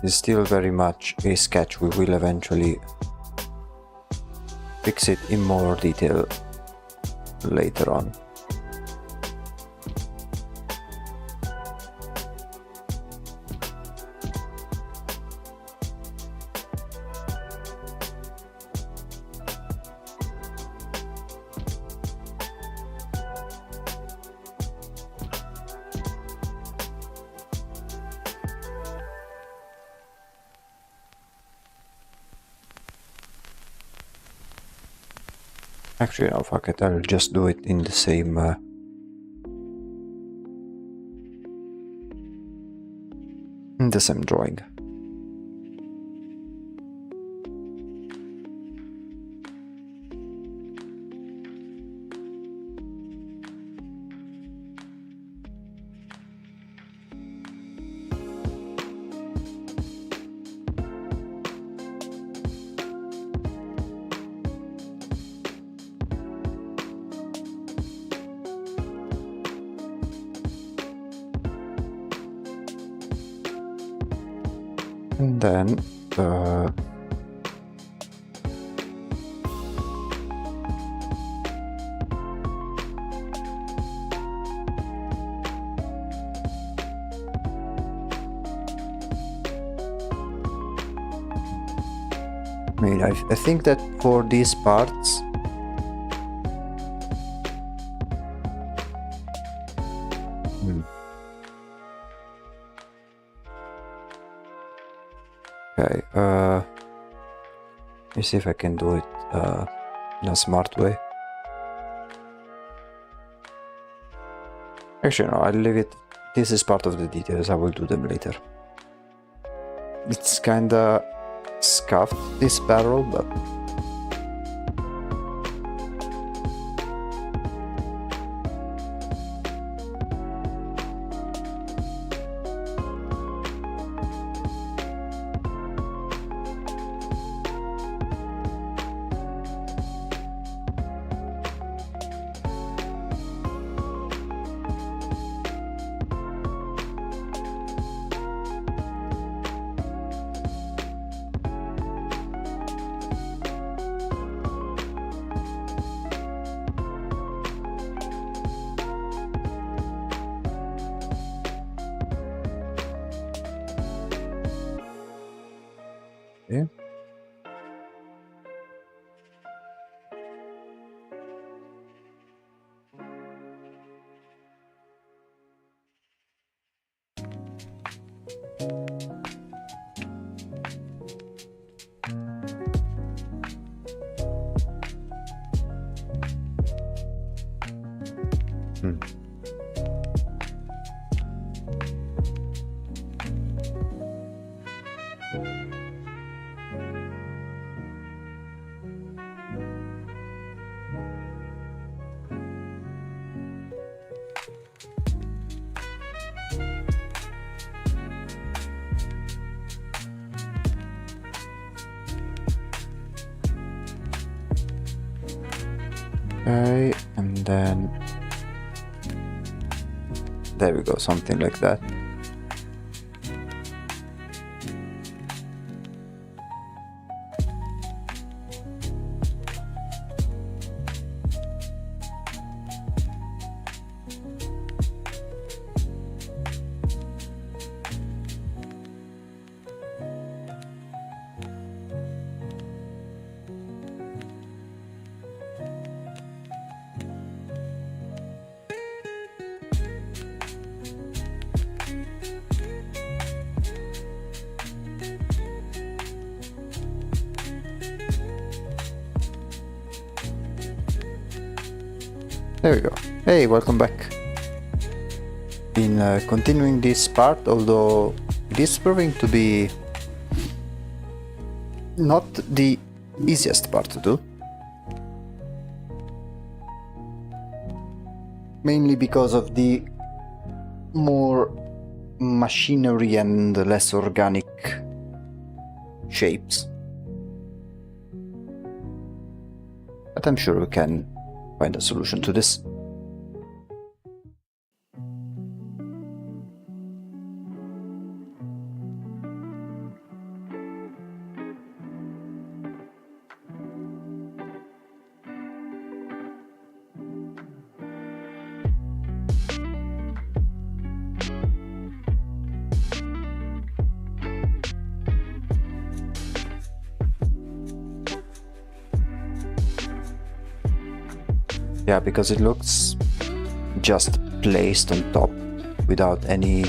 It's still very much a sketch. We will eventually fix it in more detail later on. Actually, no, fuck it, I'll just do it in the same drawing. And then I think that for these parts Okay, let me see if I can do it in a smart way. Actually, no, I'll leave it. This is part of the details, I will do them later. It's kinda scuffed, this barrel, but... Yeah. Okay, and then there we go, something like that. There we go. Hey, welcome back. Been continuing this part, although it is proving to be not the easiest part to do. Mainly because of the more machinery and less organic shapes. But I'm sure we can find a solution to this. Yeah, because it looks just placed on top without any...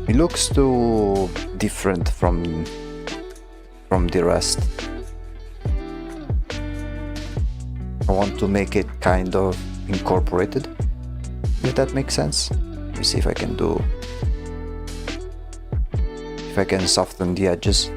It looks too different from the rest. I want to make it kind of incorporated, if that makes sense. Let me see if I can do... if I can soften the edges.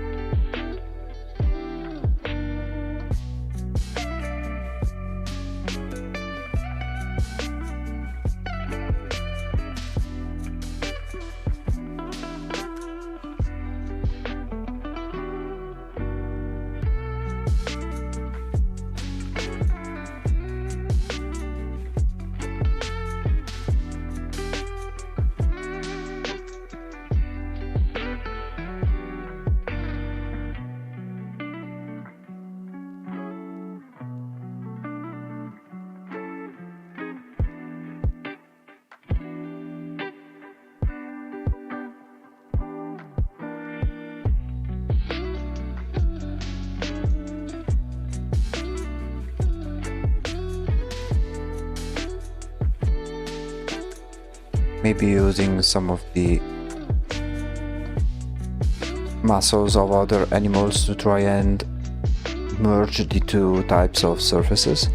Maybe using some of the muscles of other animals to try and merge the two types of surfaces.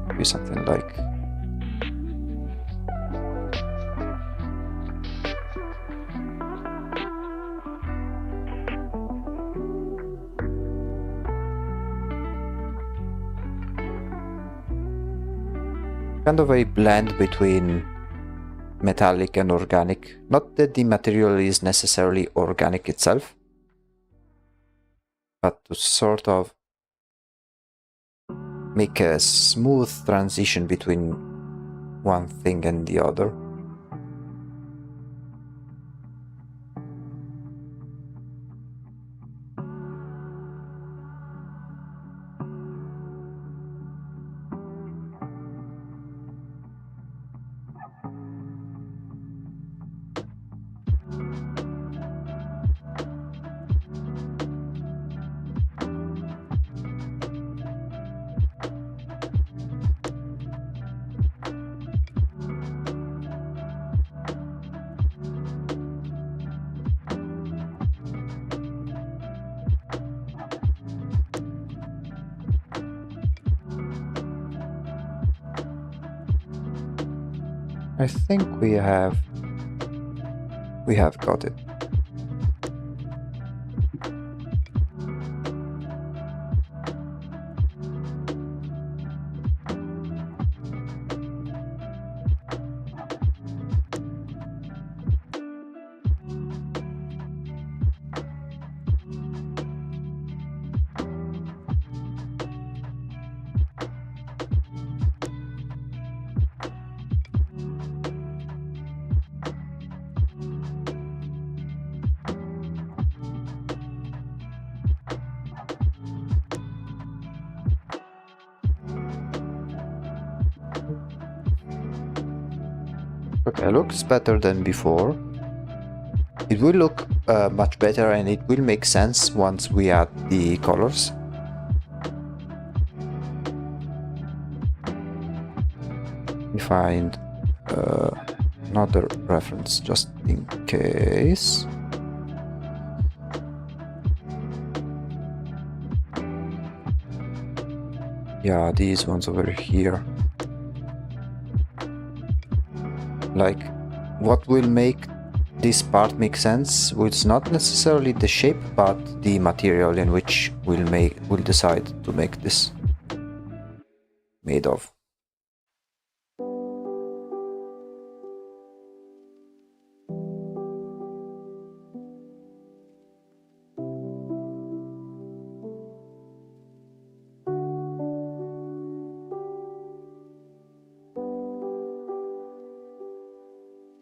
Maybe something like kind of a blend between metallic and organic. Not that the material is necessarily organic itself, but to sort of make a smooth transition between one thing and the other. I think we have got it. Okay, looks better than before. It will look much better, and it will make sense once we add the colors. Let me find another reference just in case. Yeah, these ones over here. Like, what will make this part make sense? Well, it's not necessarily the shape, but the material in which we'll decide to make this made of.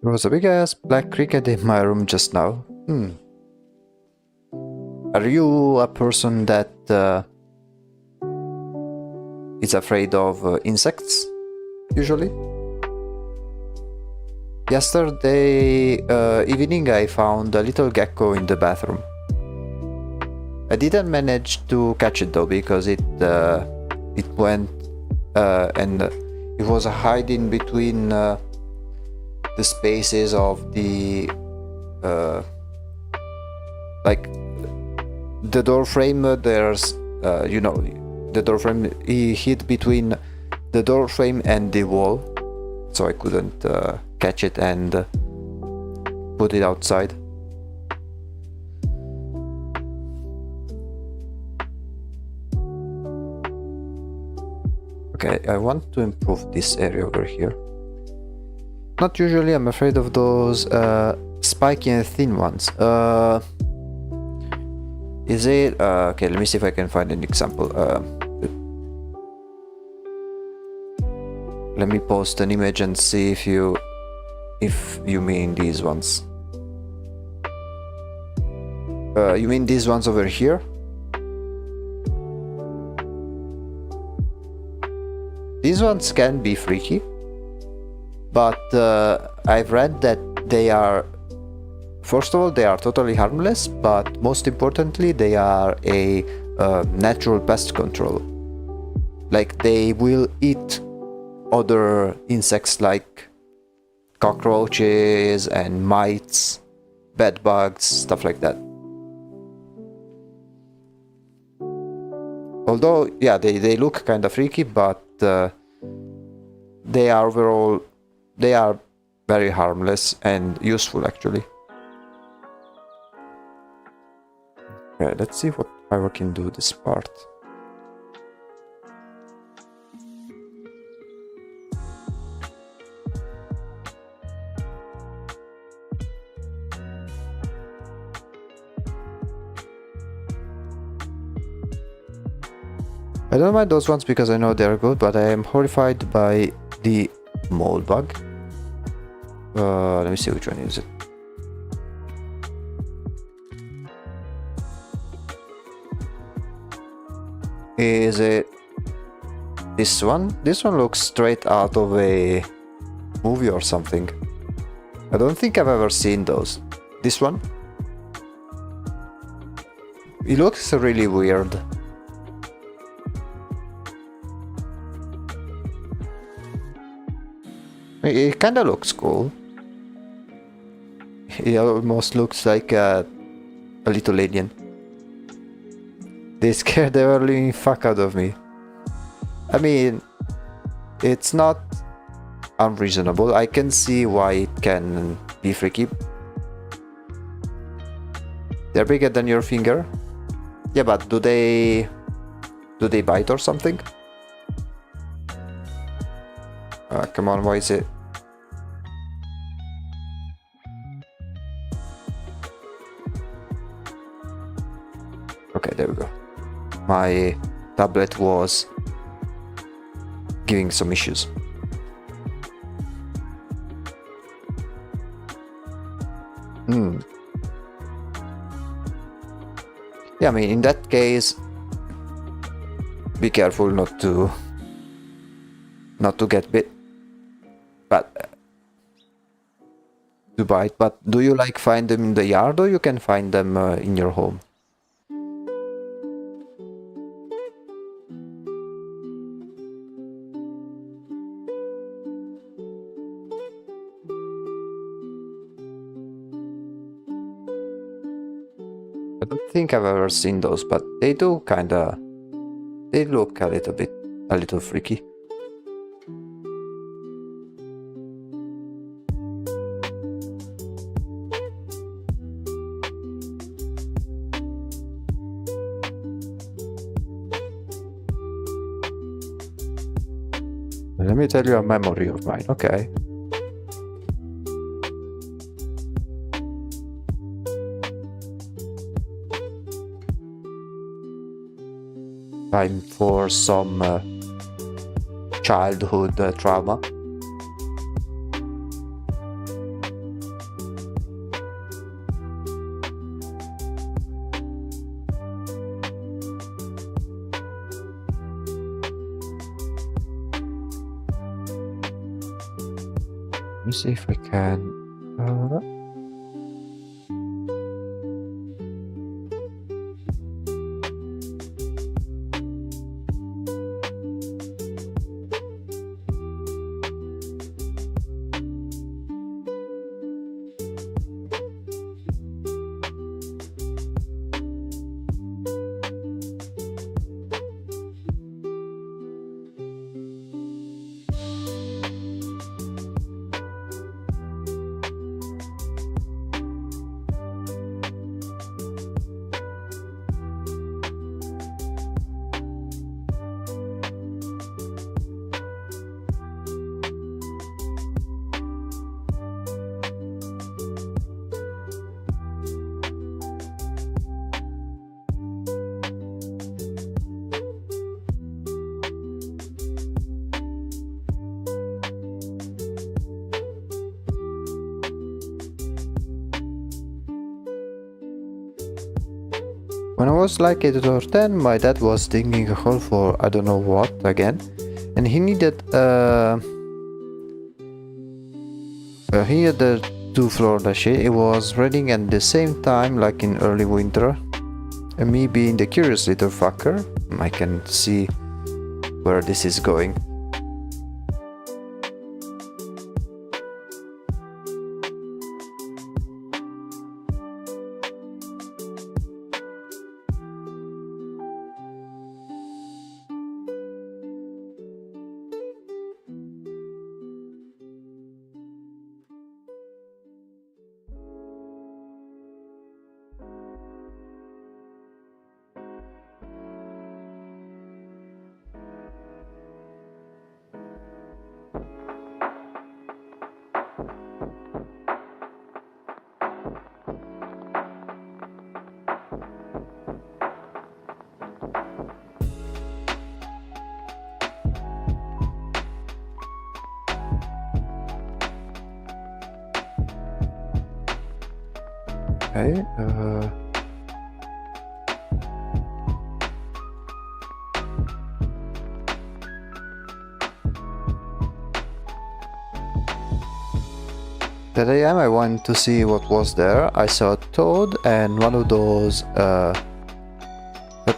There was a big ass black cricket in my room just now. Are you a person that is afraid of insects, usually? Yesterday evening I found a little gecko in the bathroom. I didn't manage to catch it though, because it went and it was hiding between the spaces of the like the door frame. There's the door frame, he hid between the door frame and the wall, so I couldn't catch it and put it outside. Okay, I want to improve this area over here. Not usually, I'm afraid of those spiky and thin ones. Is it okay? Let me see if I can find an example. Let me post an image and see if you mean these ones. You mean these ones over here? These ones can be freaky, but I've read that they are, first of all, they are totally harmless, but most importantly, they are a natural pest control. Like, they will eat other insects like cockroaches and mites, bed bugs, stuff like that. Although, yeah, they look kind of freaky, but they are very harmless and useful actually. Okay, let's see how I can do this part. I don't mind those ones because I know they're good, but I am horrified by the mold bug. Let me see which one is it. Is it this one? This one looks straight out of a movie or something. I don't think I've ever seen those. This one? It looks really weird. It kinda looks cool. It almost looks like a little alien. They scared the early fuck out of me. I mean, it's not unreasonable. I can see why it can be freaky. They're bigger than your finger. Yeah, but do they bite or something? Come on, why is it? Okay, there we go. My tablet was giving some issues. Yeah, I mean, in that case, be careful not to get bit. But to bite. But do you like find them in the yard, or you can find them in your home? I don't think I've ever seen those, but they do they look a little freaky. Let me tell you a memory of mine, okay. Time for some childhood trauma. Let me see if I can. When I was like 8 or 10, my dad was digging a hole for I don't know what again, and he needed a 2-floor lache. It was raining at the same time, like in early winter, and me being the curious little fucker, I can see where this is going. Okay. That I went to see what was there. I saw a toad and one of those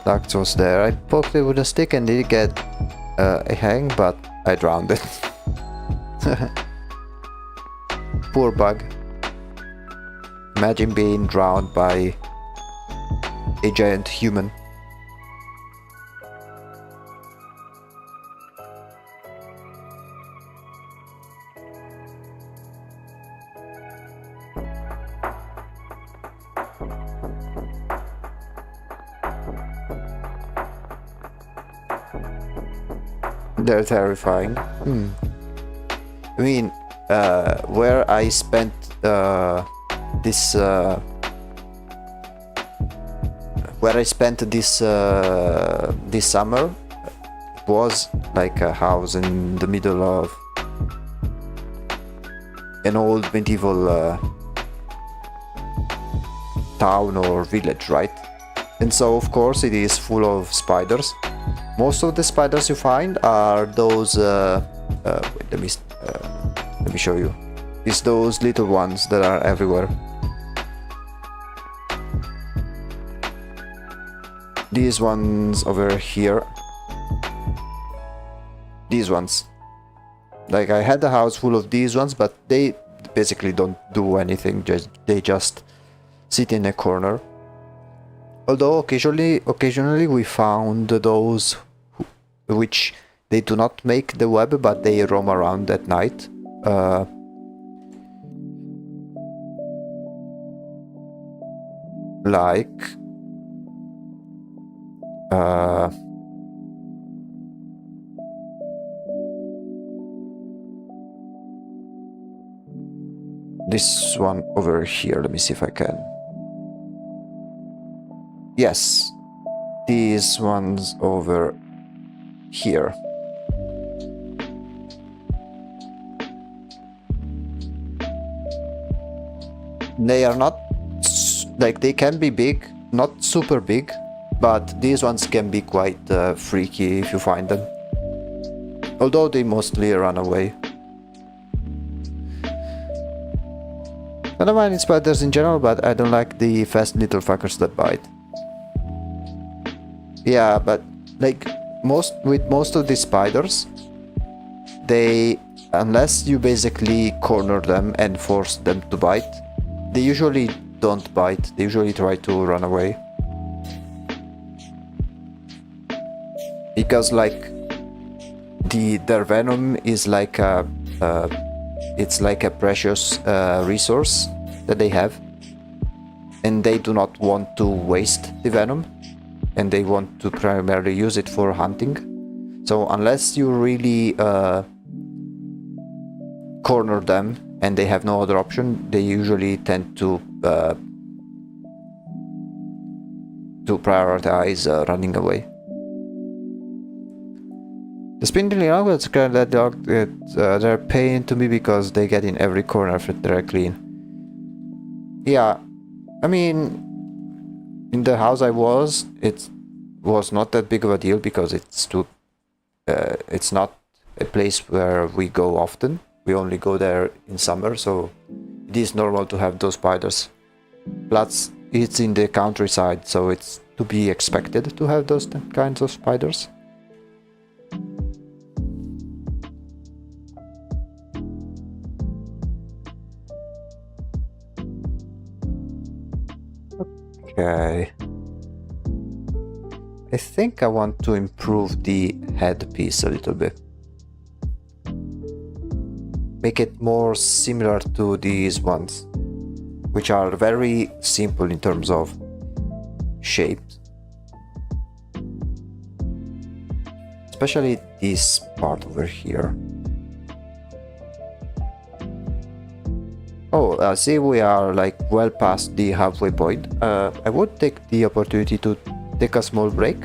ducks was there. I poked it with a stick and did get a hang, but I drowned it. Poor bug. Imagine being drowned by a giant human. They're terrifying. I mean, where I spent this this summer was like a house in the middle of an old medieval town or village, right? And so of course it is full of spiders. Most of the spiders you find are those wait, let me show you. It's those little ones that are everywhere. These ones over here. These ones. Like, I had a house full of these ones, but they basically don't do anything. They just sit in a corner. Although occasionally we found those which they do not make the web, but they roam around at night. This one over here. Let me see if I can. Yes, these ones over here. They are not like, they can be big, not super big, but these ones can be quite freaky if you find them. Although they mostly run away. I don't mind spiders in general, but I don't like the fast little fuckers that bite. Yeah, but like with most of these spiders, they, unless you basically corner them and force them to bite, they usually don't bite. They usually try to run away. Because like their venom is like a it's like a precious resource that they have, and they do not want to waste the venom, and they want to primarily use it for hunting. So unless you really corner them and they have no other option, they usually tend to prioritize running away. The spindly nuggets, that dog, they're a pain to me because they get in every corner if they're clean. Yeah, I mean, in the house I was, it was not that big of a deal because it's not a place where we go often. We only go there in summer, so it is normal to have those spiders. Plus, it's in the countryside, so it's to be expected to have those kinds of spiders. Okay. I think I want to improve the headpiece a little bit. Make it more similar to these ones, which are very simple in terms of shape. Especially this part over here. Oh, see, we are like well past the halfway point. I would take the opportunity to take a small break,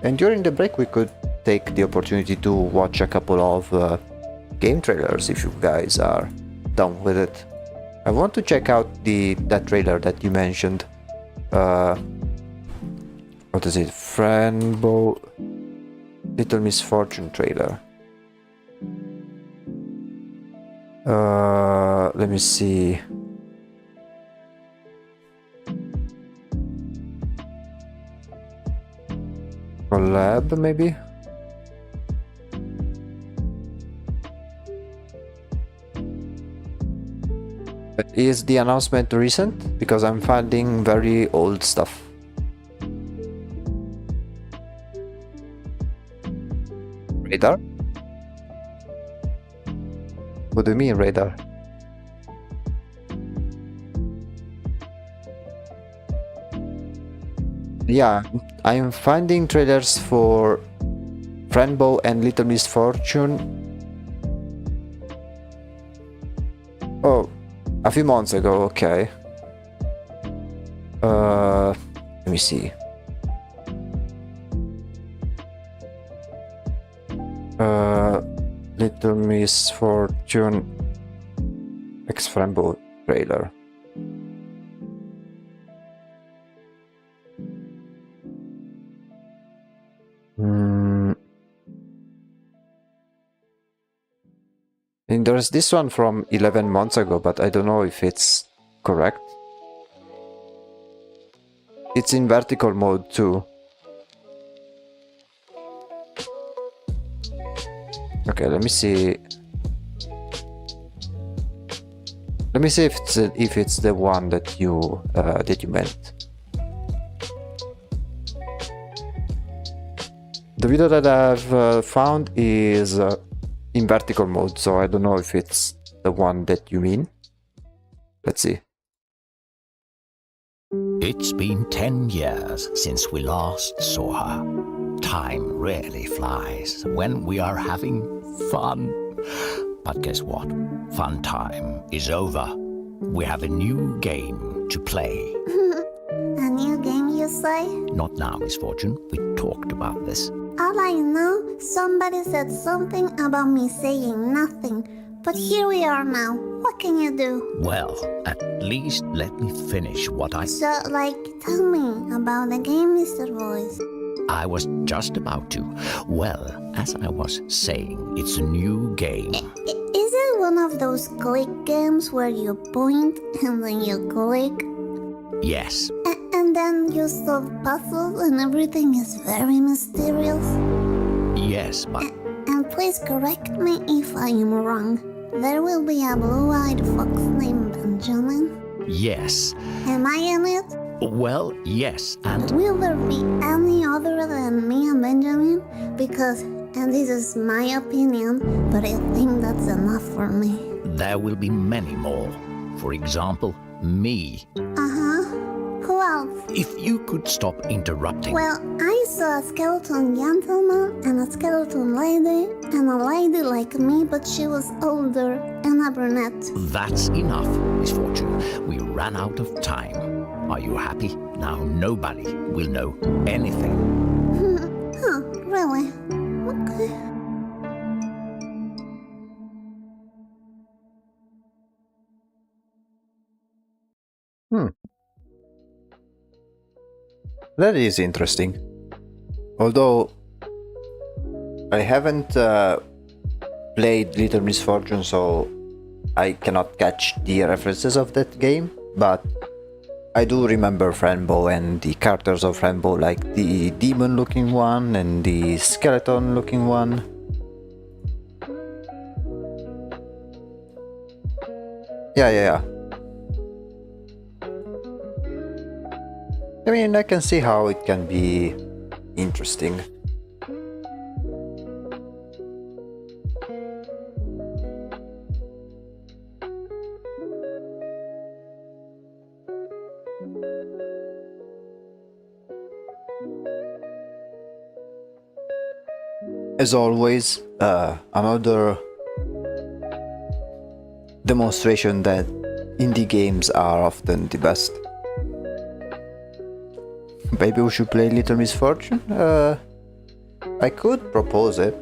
and during the break we could take the opportunity to watch a couple of game trailers if you guys are down with it. I want to check out that trailer that you mentioned. What is it? Franbo Little Misfortune trailer. Let me see. Collab, maybe? Is the announcement recent? Because I'm finding very old stuff. Radar? What do you mean, radar? Yeah, I'm finding trailers for Franbo and Little Misfortune. Oh, a few months ago, okay. Let me see. Little Misfortune X Franbo trailer. And there's this one from 11 months ago, but I don't know if it's correct. It's in vertical mode too. Okay, let me see. Let me see if it's the one that you meant. The video that I've found is in vertical mode, so I don't know if it's the one that you mean. Let's see. It's been 10 years since we last saw her. Time really flies when we are having fun. But guess what? Fun time is over. We have a new game to play. A new game, you say? Not now, Misfortune. We talked about this. All I know, somebody said something about me saying nothing. But here we are now. What can you do? Well, at least let me finish what I... So, tell me about the game, Mr. Voice. I was just about to. Well, as I was saying, it's a new game. Is it one of those click games where you point and then you click? Yes. And then you solve puzzles and everything is very mysterious? Yes, but... And please correct me if I am wrong. There will be a blue-eyed fox named Benjamin? Yes. Am I in it? Well, yes, and... Will there be any other than me and Benjamin? Because, and this is my opinion, but I think that's enough for me. There will be many more. For example, me. Uh-huh. Who else? If you could stop interrupting... Well, I saw a skeleton gentleman and a skeleton lady and a lady like me, but she was older and a brunette. That's enough, Misfortune. We ran out of time. Are you happy? Now nobody will know anything. Huh, really? Okay. That is interesting. Although I haven't played Little Misfortune, so I cannot catch the references of that game, but I do remember Franbo and the characters of Franbo, like the demon looking one and the skeleton looking one. Yeah. I mean, I can see how it can be interesting. As always, another demonstration that indie games are often the best. Maybe we should play Little Misfortune? I could propose it.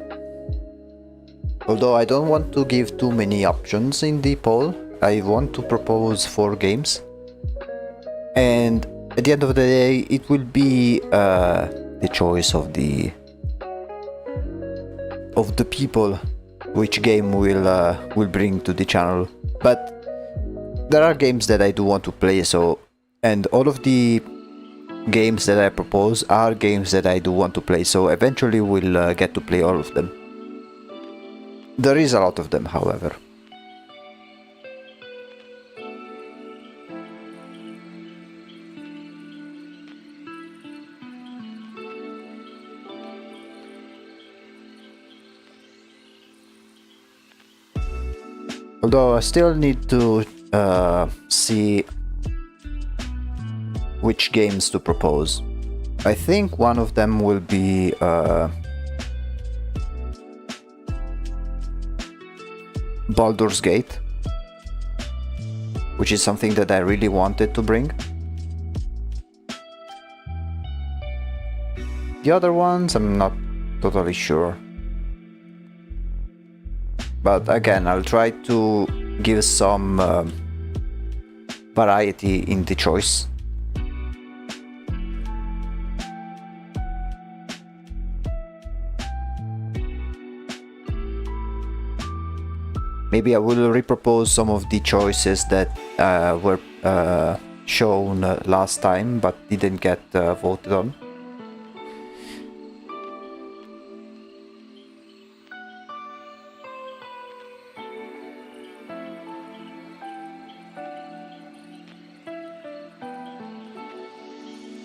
Although I don't want to give too many options in the poll. I want to propose 4 games, and at the end of the day, it will be the choice of the people which game will bring to the channel. But there are games that I do want to play, so, and all of the games that I propose are games that I do want to play, so eventually we'll get to play all of them. There is a lot of them, however. Although I still need to see which games to propose. I think one of them will be Baldur's Gate, which is something that I really wanted to bring. The other ones I'm not totally sure. But again, I'll try to give some variety in the choice. Maybe I will repropose some of the choices that were shown last time but didn't get voted on.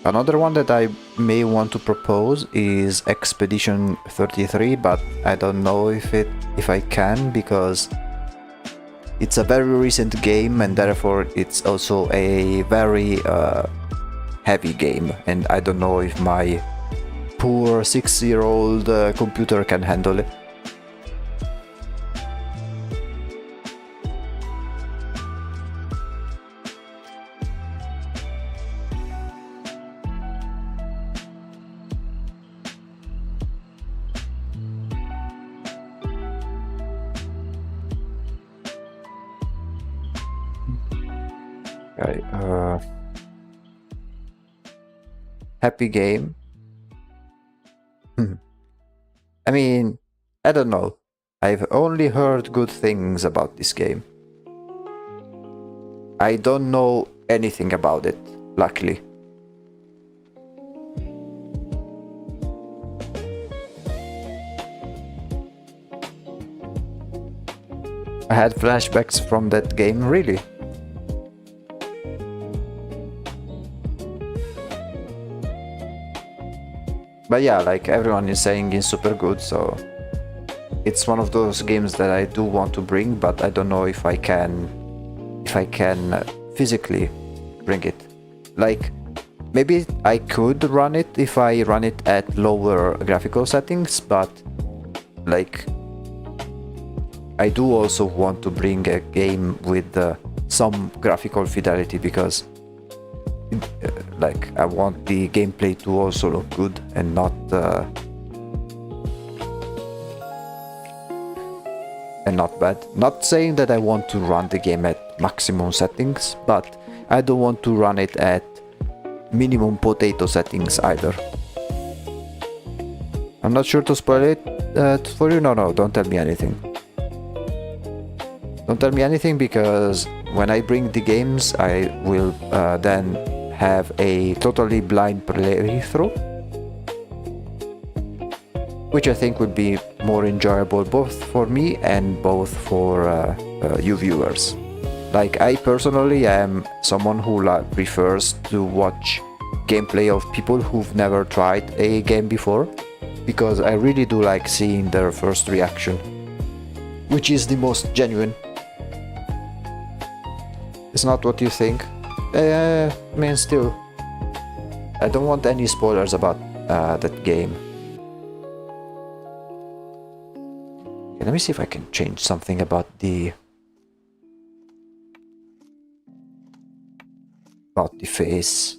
Another one that I may want to propose is Expedition 33, but I don't know if I can, because it's a very recent game and therefore it's also a very heavy game, and I don't know if my poor 6-year-old computer can handle it. Happy game. I mean, I don't know. I've only heard good things about this game. I don't know anything about it, luckily. I had flashbacks from that game, really. But yeah, like everyone is saying, it's super good, so it's one of those games that I do want to bring, but I don't know if I can physically bring it. Like, maybe I could run it if I run it at lower graphical settings, but like I do also want to bring a game with some graphical fidelity, because like I want the gameplay to also look good and not bad. Not saying that I want to run the game at maximum settings, but I don't want to run it at minimum potato settings either. I'm not sure to spoil it for you. No, don't tell me anything. Don't tell me anything, because when I bring the games, I will then have a totally blind playthrough, which I think would be more enjoyable both for me and both for you viewers. Like, I personally am someone who prefers to watch gameplay of people who've never tried a game before, because I really do like seeing their first reaction, which is the most genuine. It's not what you think. I mean, still, I don't want any spoilers about that game. Okay, let me see if I can change something about the face.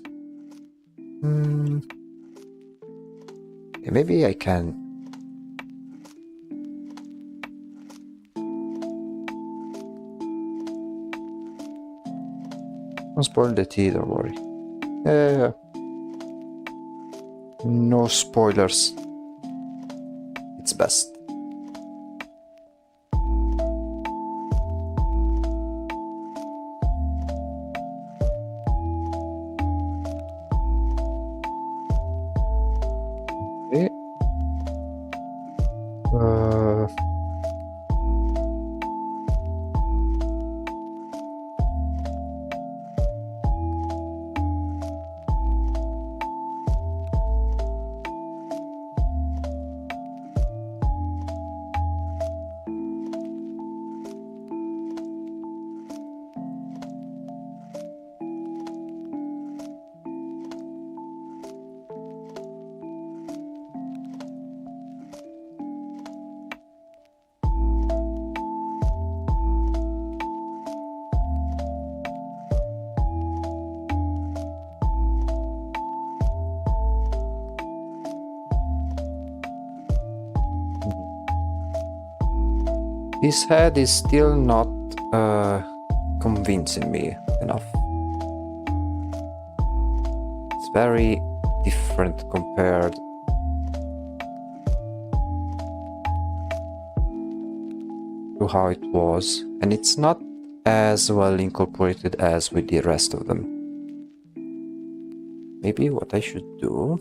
Okay, maybe I can. Don't spoil the tea, don't worry. Yeah. No spoilers. It's best. Okay. His head is still not convincing me enough. It's very different compared to how it was, and it's not as well incorporated as with the rest of them. Maybe what I should do...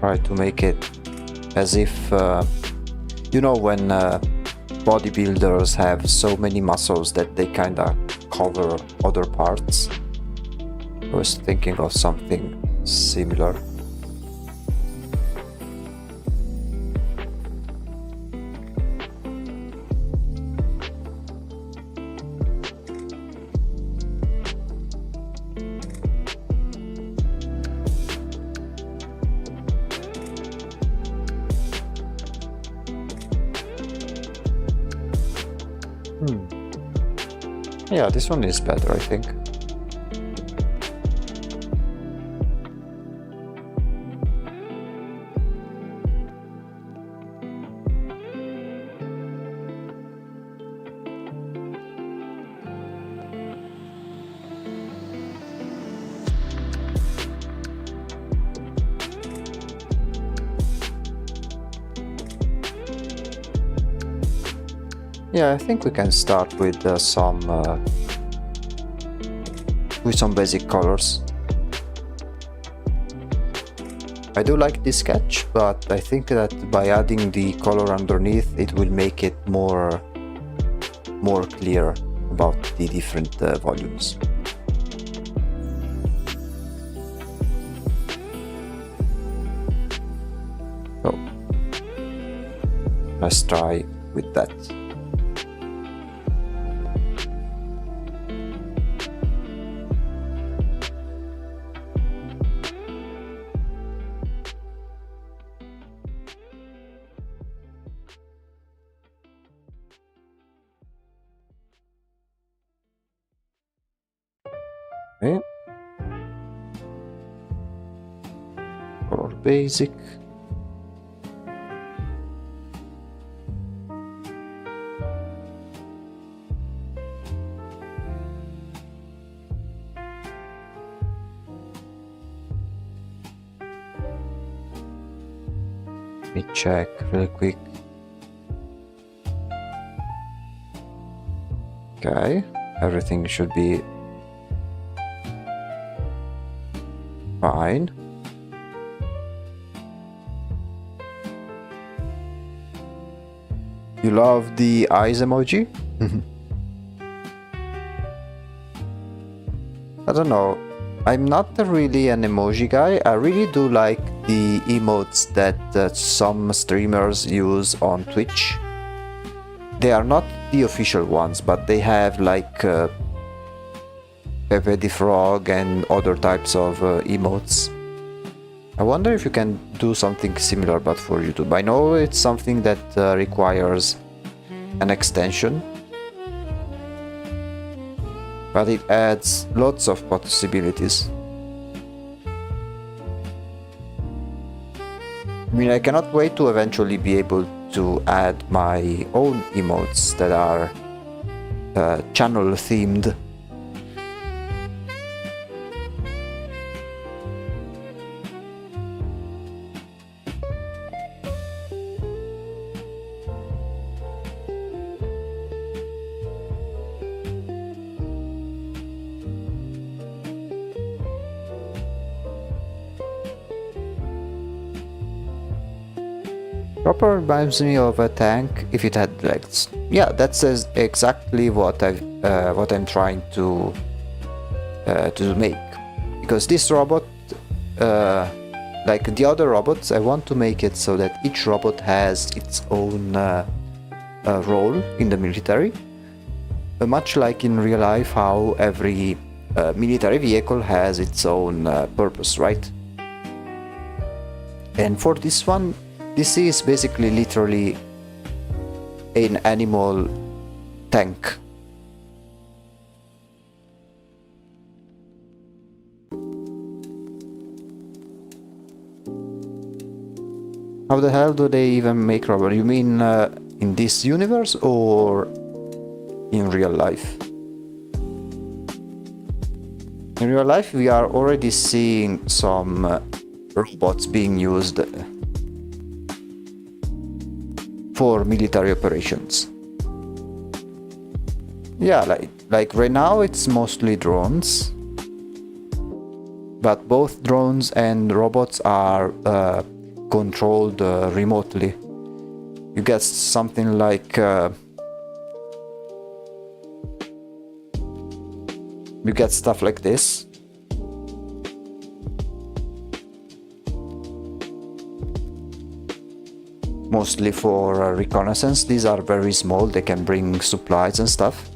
try to make it as if, you know, when bodybuilders have so many muscles that they kinda cover other parts. I was thinking of something similar. Yeah, this one is better, I think. Yeah, I think we can start with some basic colors. I do like this sketch, but I think that by adding the color underneath, it will make it more clear about the different volumes. So let's try with that. Okay. Color basic. Let me check really quick. Okay, everything should be fine. You love the eyes emoji? I don't know. I'm not really an emoji guy. I really do like the emotes that some streamers use on Twitch. They are not the official ones, but they have like Pepe the Frog and other types of emotes. I wonder if you can do something similar but for YouTube. I know it's something that requires an extension, but it adds lots of possibilities. I mean, I cannot wait to eventually be able to add my own emotes that are channel themed. Proper reminds me of a tank if it had legs. Yeah, that says exactly what I'm trying to make. Because this robot, like the other robots, I want to make it so that each robot has its own role in the military. Much like in real life, how every military vehicle has its own purpose, right? And for this one, this is basically literally an animal tank. How the hell do they even make rubber? You mean in this universe or in real life? In real life, we are already seeing some robots being used for military operations. Yeah, like right now it's mostly drones, but both drones and robots are controlled remotely. You get something like you get stuff like this. Mostly for reconnaissance. These are very small, they can bring supplies and stuff.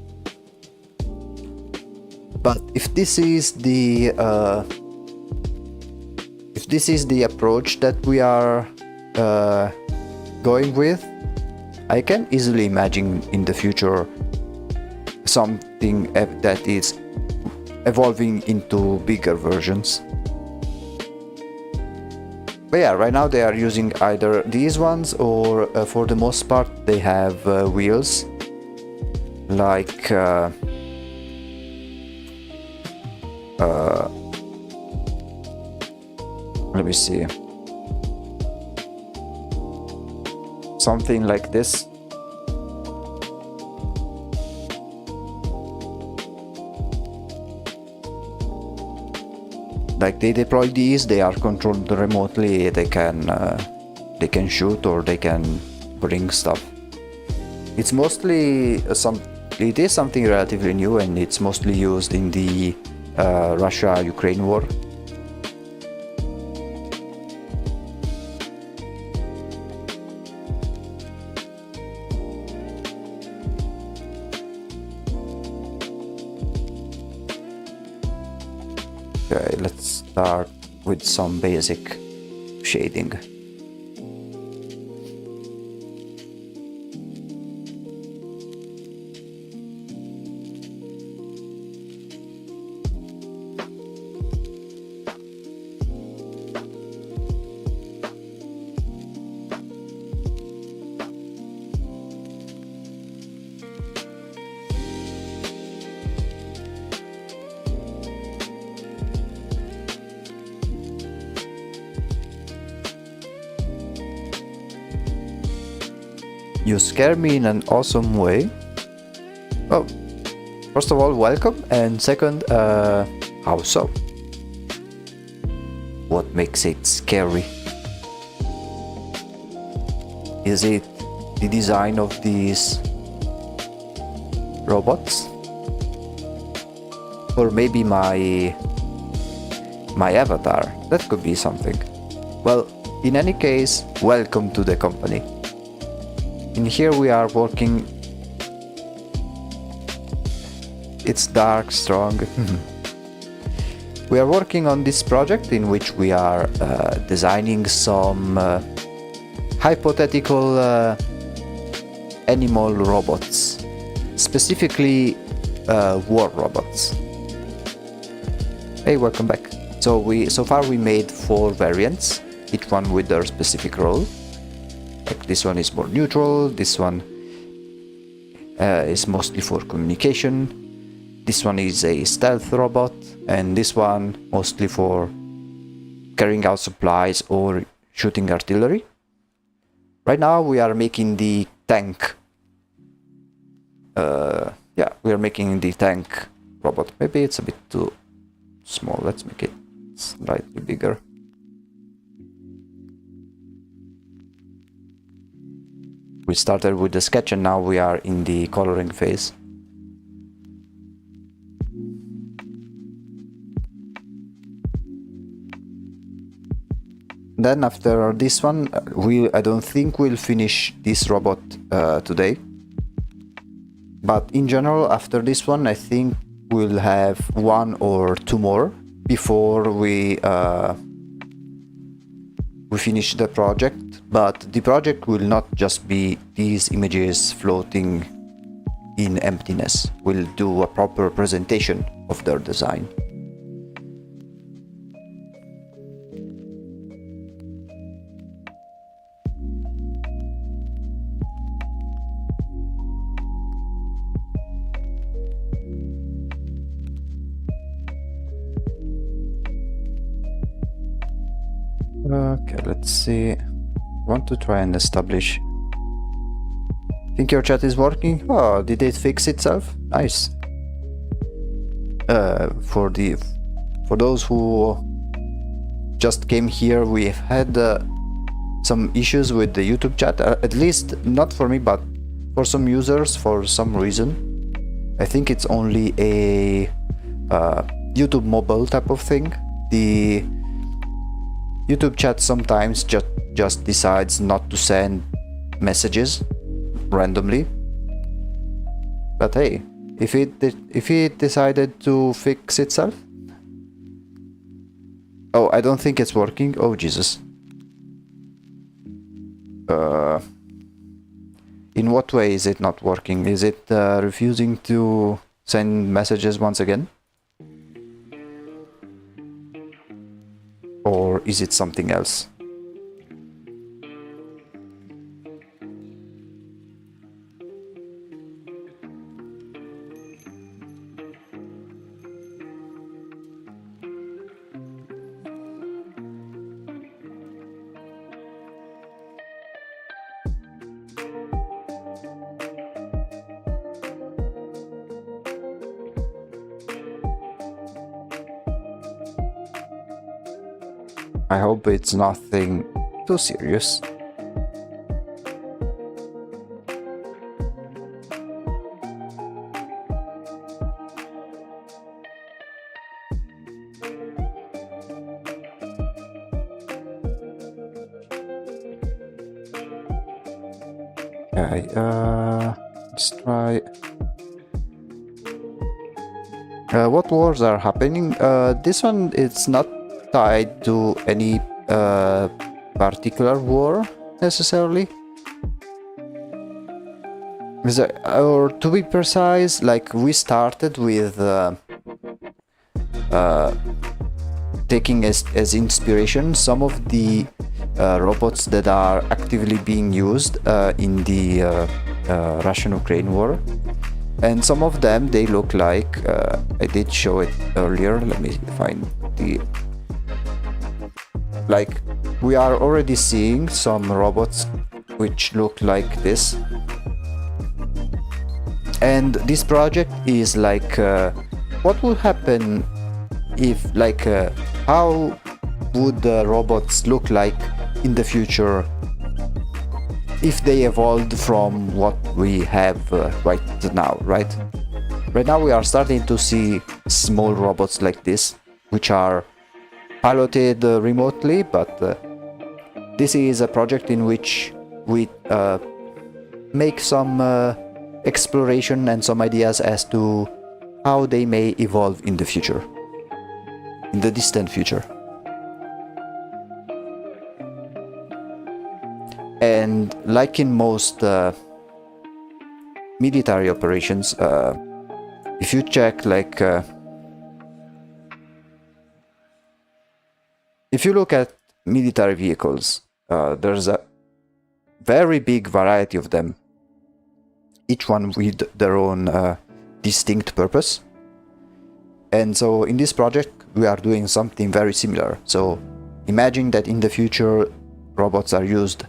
But if this is the approach that we are going with, I can easily imagine in the future something that is evolving into bigger versions. But yeah, right now they are using either these ones or for the most part they have wheels, like let me see, something like this. Like they deploy these, they are controlled remotely. They can shoot or they can bring stuff. It's mostly it is something relatively new, and it's mostly used in the Russia-Ukraine war. Okay, let's start with some basic shading. You scare me in an awesome way. Oh, first of all, welcome, and second, how so? What makes it scary? Is it the design of these robots? Or maybe my my avatar. That could be something. Well, in any case, welcome to the company. In here we are working. It's dark, strong. We are working on this project in which we are designing some hypothetical animal robots, specifically war robots. Hey, welcome back. So far we made 4 variants, each one with their specific role. Like this one is more neutral, this one is mostly for communication, this one is a stealth robot, and this one mostly for carrying out supplies or shooting artillery. Right now we are making the tank. Yeah, we are making the tank robot. Maybe it's a bit too small. Let's make it slightly bigger. We started with the sketch and now we are in the coloring phase. Then after this one, I don't think we'll finish this robot today. But in general, after this one, I think we'll have 1 or 2 more before we finish the project. But the project will not just be these images floating in emptiness. We'll do a proper presentation of their design. Okay, let's see. I want to try and establish. Think your chat is working? Oh, did it fix itself? Nice. For those who just came here, we have had some issues with the YouTube chat. At least not for me, but for some users for some reason. I think it's only a YouTube mobile type of thing. The YouTube chat sometimes just decides not to send messages randomly. But hey, if it decided to fix itself. Oh, I don't think it's working. Oh Jesus. In what way is it not working? Is it refusing to send messages once again? Or is it something else? I hope it's nothing too serious. Okay, let's try. What wars are happening? This one, it's not tied to any particular war necessarily. Or to be precise, like we started with taking as inspiration some of the robots that are actively being used in the Russian-Ukraine war. And some of them, they look like, I did show it earlier, let me find the... Like, we are already seeing some robots which look like this. And this project is like, what will happen if, like, how would the robots look like in the future if they evolved from what we have right now, right? Right now we are starting to see small robots like this, which are piloted remotely, but this is a project in which we make some exploration and some ideas as to how they may evolve in the future, in the distant future. And like in most military operations, if you check, like, if you look at military vehicles, there's a very big variety of them, each one with their own distinct purpose. And so in this project we are doing something very similar. So imagine that in the future robots are used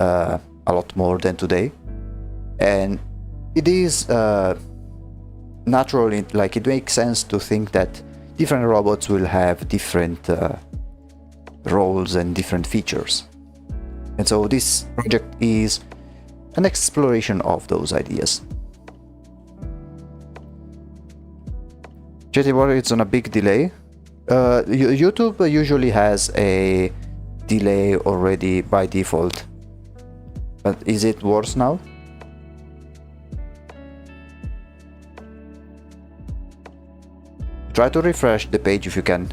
a lot more than today, and it is naturally, like, it makes sense to think that different robots will have different roles and different features. And so this project is an exploration of those ideas. JT, it's on a big delay. YouTube usually has a delay already by default, but is it worse now? Try to refresh the page if you can,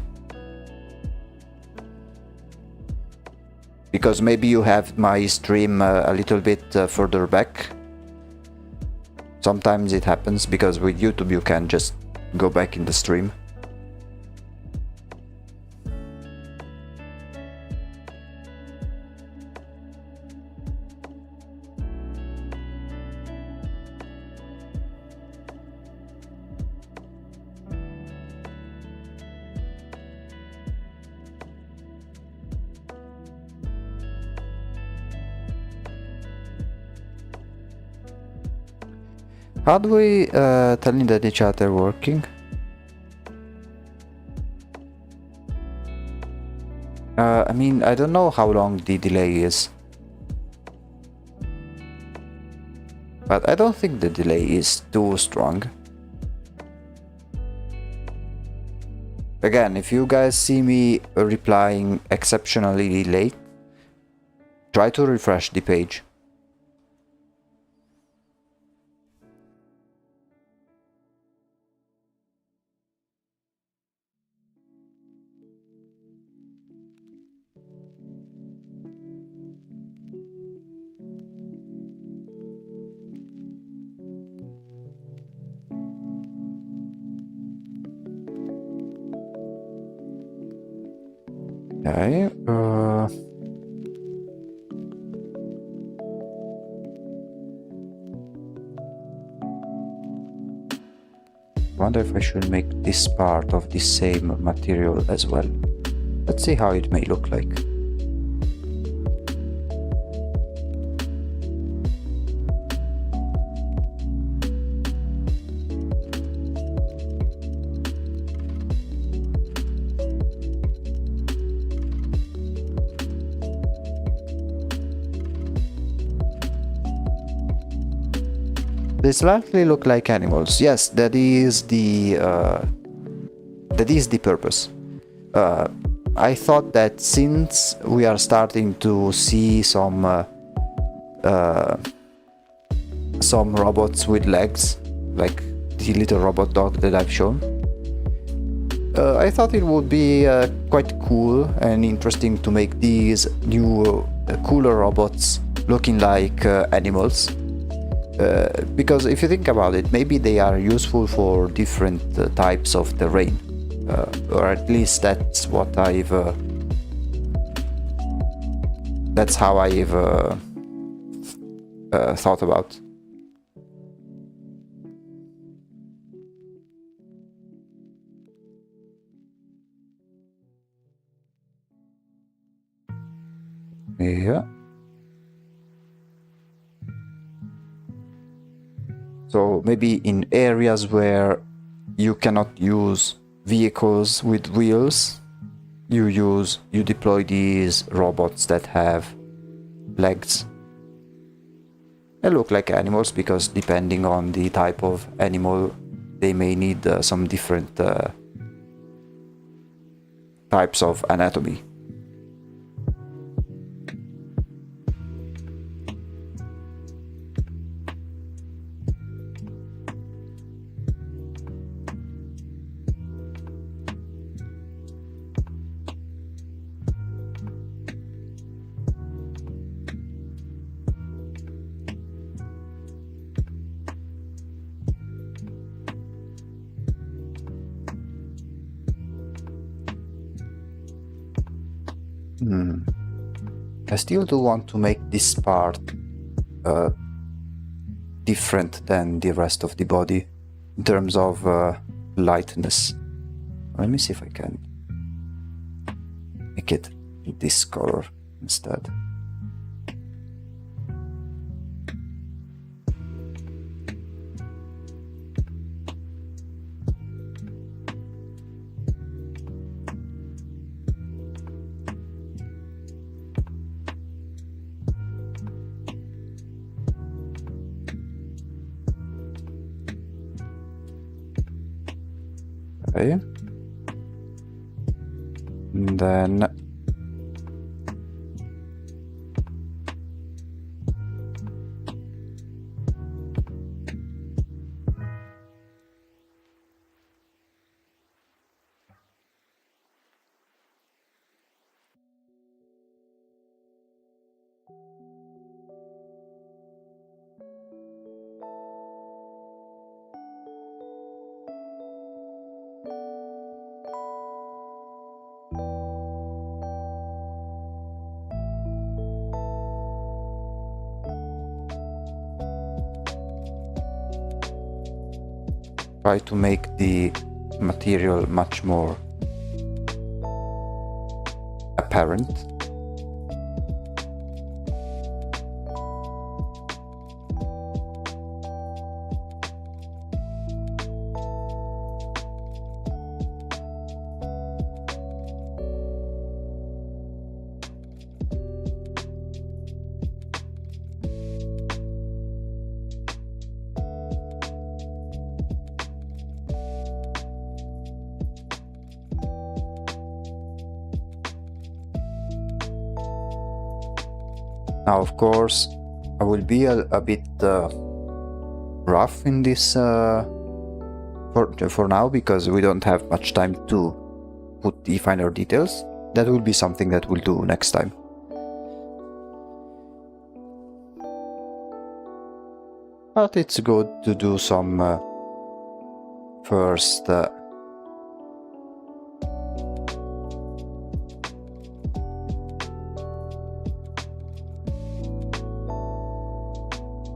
because maybe you have my stream a little bit further back. Sometimes it happens, because with YouTube you can just go back in the stream. How do we tell in that the chat are working? I mean, I don't know how long the delay is, but I don't think the delay is too strong. Again, if you guys see me replying exceptionally late, try to refresh the page. Okay, wonder if I should make this part of the same material as well. Let's see how it may look like. They slightly look like animals. Yes, that is the purpose. I thought that since we are starting to see some robots with legs, like the little robot dog that I've shown, I thought it would be quite cool and interesting to make these new cooler robots looking like animals. Because if you think about it, maybe they are useful for different types of terrain, or at least that's what that's how I've thought about. Yeah. So maybe in areas where you cannot use vehicles with wheels, you deploy these robots that have legs. They look like animals because depending on the type of animal, they may need some different types of anatomy. I still do want to make this part different than the rest of the body in terms of lightness. Let me see if I can make it this color instead. Okay. And then try to make the material much more apparent. Now, of course, I will be a bit rough in this for now, because we don't have much time to put the finer details. That will be something that we'll do next time. But it's good to do some first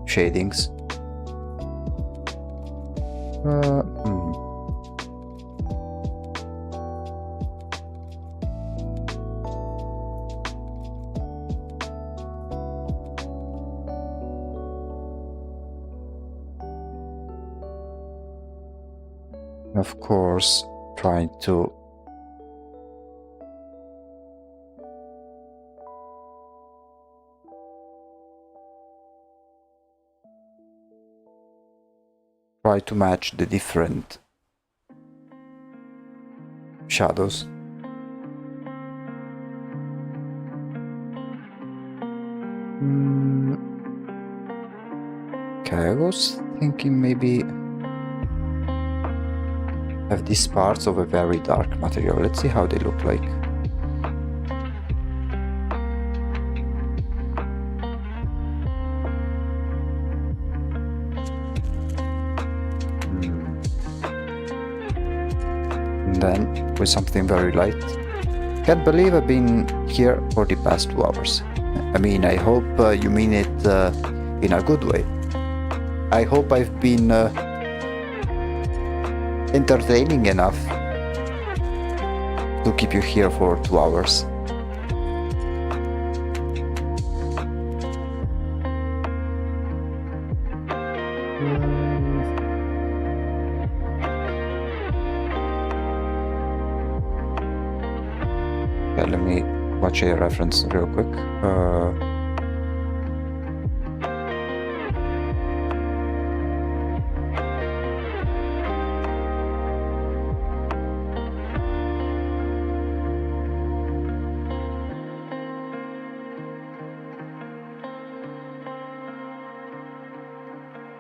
shadings. Of course, trying to match the different shadows. Okay, I was thinking maybe have these parts of a very dark material. Let's see how they look like. And then with something very light. Can't believe I've been here for the past 2 hours. I mean, I hope you mean it in a good way. I hope I've been entertaining enough to keep you here for 2 hours. Okay, let me watch a reference real quick.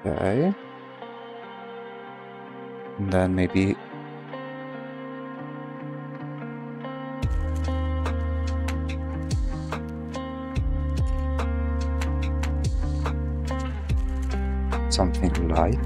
Okay. And then maybe something light.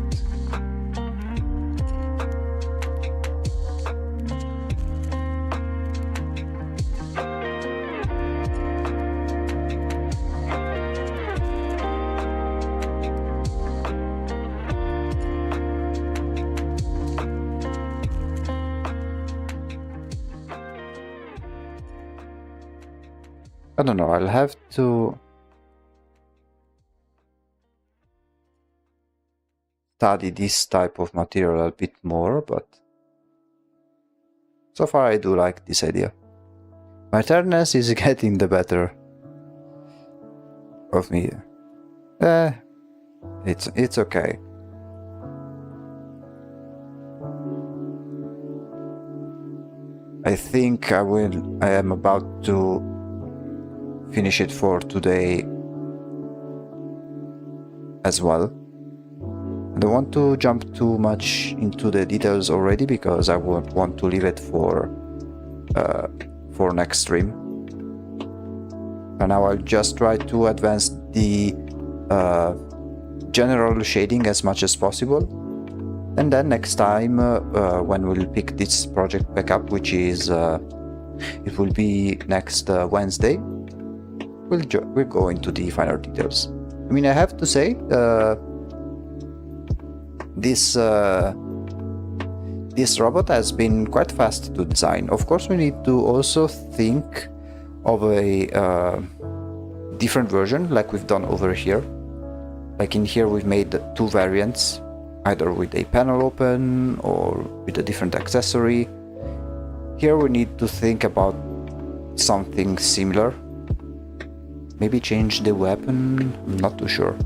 I don't know, I'll have to study this type of material a bit more, but so far I do like this idea. My tiredness is getting the better of me. It's okay. I think I am about to finish it for today as well. I don't want to jump too much into the details already because I won't want to leave it for next stream. And now I'll just try to advance the general shading as much as possible. And then next time, when we'll pick this project back up, which is it will be next Wednesday, we'll go into the finer details. I mean, I have to say, this robot has been quite fast to design. Of course, we need to also think of a different version, like we've done over here. Like in here, we've made two variants, either with a panel open or with a different accessory. Here we need to think about something similar. Maybe change the weapon, I'm not too sure.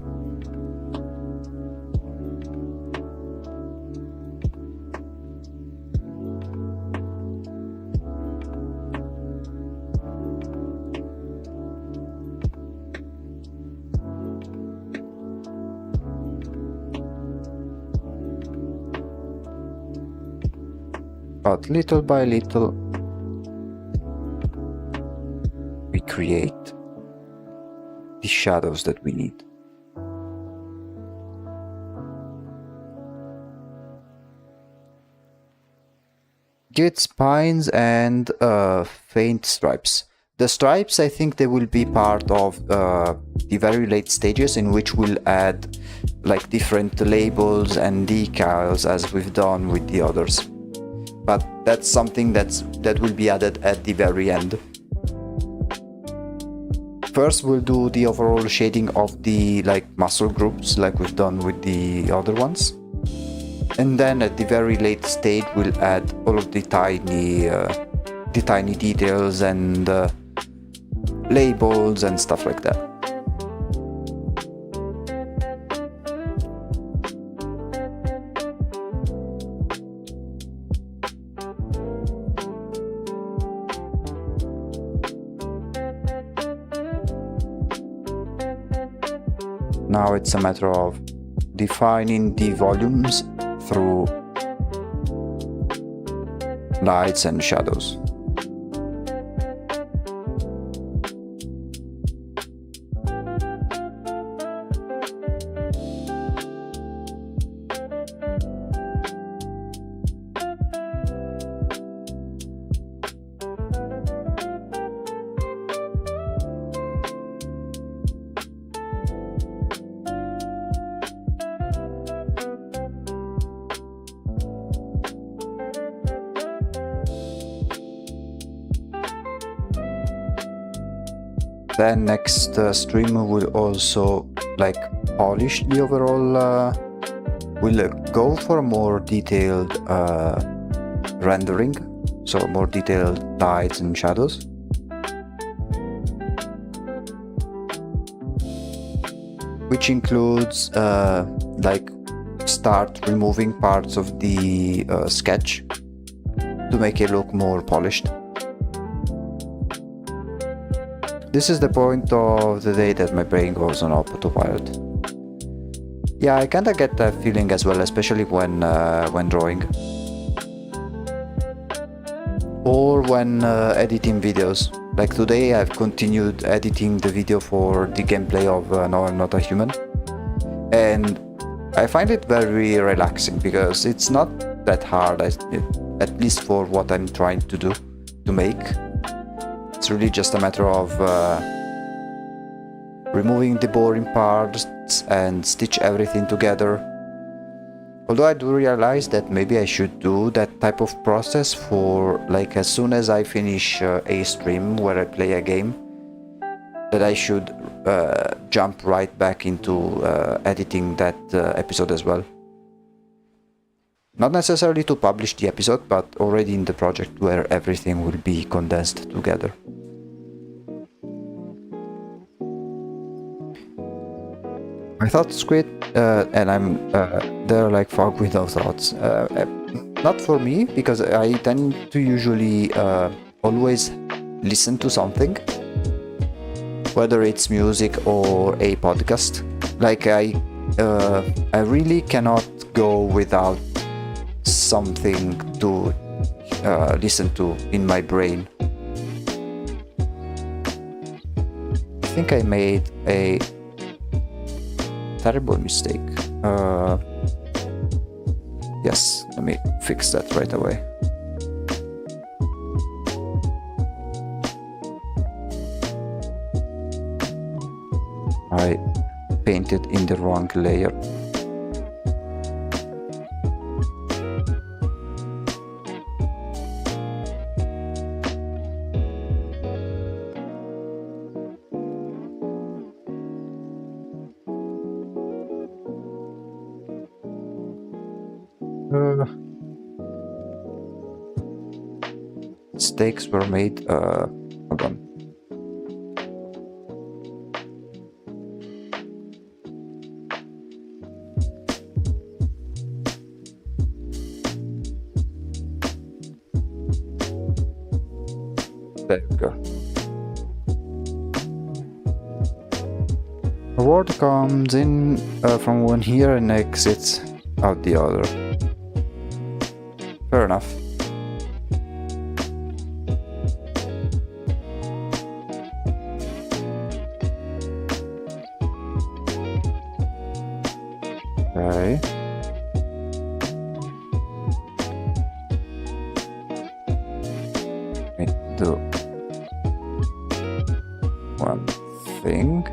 But little by little, we create the shadows that we need. Give it spines and faint stripes. The stripes, I think they will be part of the very late stages, in which we'll add like different labels and decals as we've done with the others. But that's something that will be added at the very end. First we'll do the overall shading of the muscle groups like we've done with the other ones. And then at the very late stage we'll add all of the tiny details and labels and stuff like that. Now it's a matter of defining the volumes through lights and shadows. Then next stream will also polish the overall, we'll go for a more detailed rendering, so more detailed lights and shadows. Which includes start removing parts of the sketch to make it look more polished. This is the point of the day that my brain goes on autopilot. Yeah, I kinda get that feeling as well, especially when drawing. Or when editing videos. Like today I've continued editing the video for the gameplay of No, I'm Not a Human. And I find it very relaxing because it's not that hard, at least for what I'm trying to do, to make. It's really just a matter of removing the boring parts and stitch everything together. Although I do realize that maybe I should do that type of process for, like, as soon as I finish a stream where I play a game, that I should jump right back into editing that episode as well. Not necessarily to publish the episode, but already in the project where everything will be condensed together. My thoughts quit, and I'm they're like fog with no thoughts. Not for me, because I tend to usually always listen to something, whether it's music or a podcast. Like I really cannot go without something to listen to in my brain. I think I made a terrible mistake. Yes, let me fix that right away. I painted in the wrong layer. Mistakes were made. Hold on. There we go. A word comes in from one ear and exits out the other. Fair enough. Okay. Let me do one thing.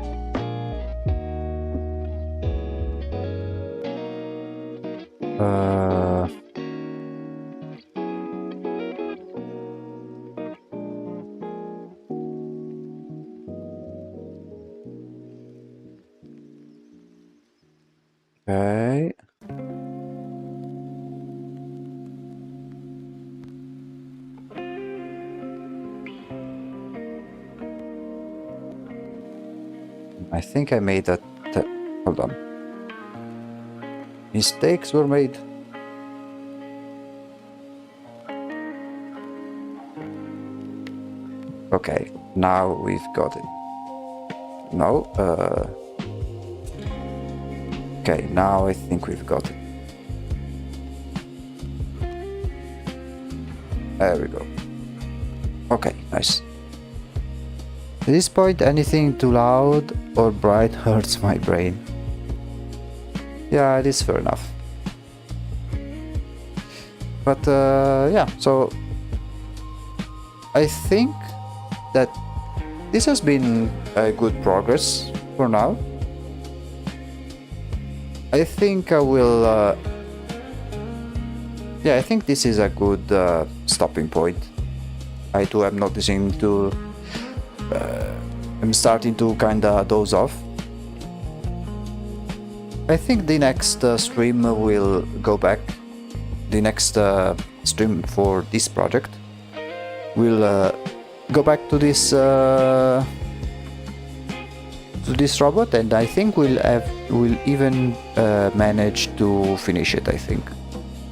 Okay. I think I made that. Hold on. Mistakes were made. Okay, now we've got it. No, okay, now I think we've got it. There we go. Okay, nice. At this point, anything too loud or bright hurts my brain. Yeah, it is fair enough. But yeah, so I think that this has been a good progress for now. I think I will yeah, I think this is a good stopping point. I too am noticing to I'm starting to kinda doze off. I think the next stream will go back. The next stream for this project will go back to this robot, and I think we'll even manage to finish it. I think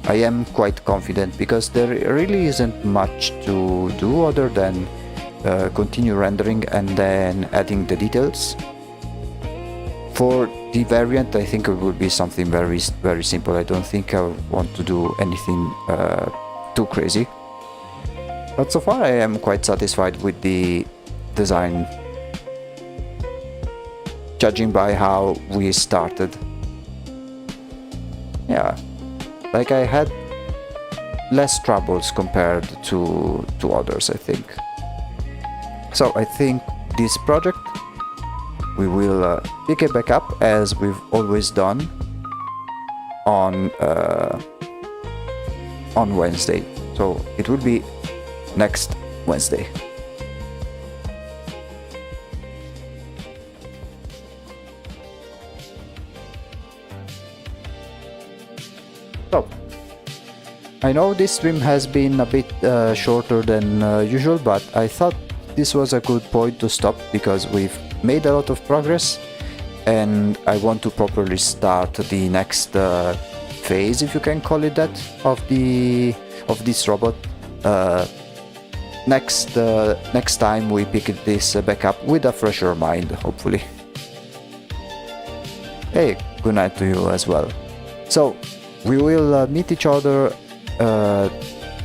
I am quite confident because there really isn't much to do other than continue rendering and then adding the details. For the variant, I think it will be something very simple. I don't think I want to do anything too crazy. But so far I am quite satisfied with the design, judging by how we started. Yeah, like I had less troubles compared to others, I think. So I think this project we will pick it back up as we've always done on Wednesday. So it will be next Wednesday. So I know this stream has been a bit shorter than usual, but I thought this was a good point to stop because we've made a lot of progress and I want to properly start the next phase, if you can call it that, of this robot. Next time we pick this back up with a fresher mind, hopefully. Hey, good night to you as well. So we will meet each other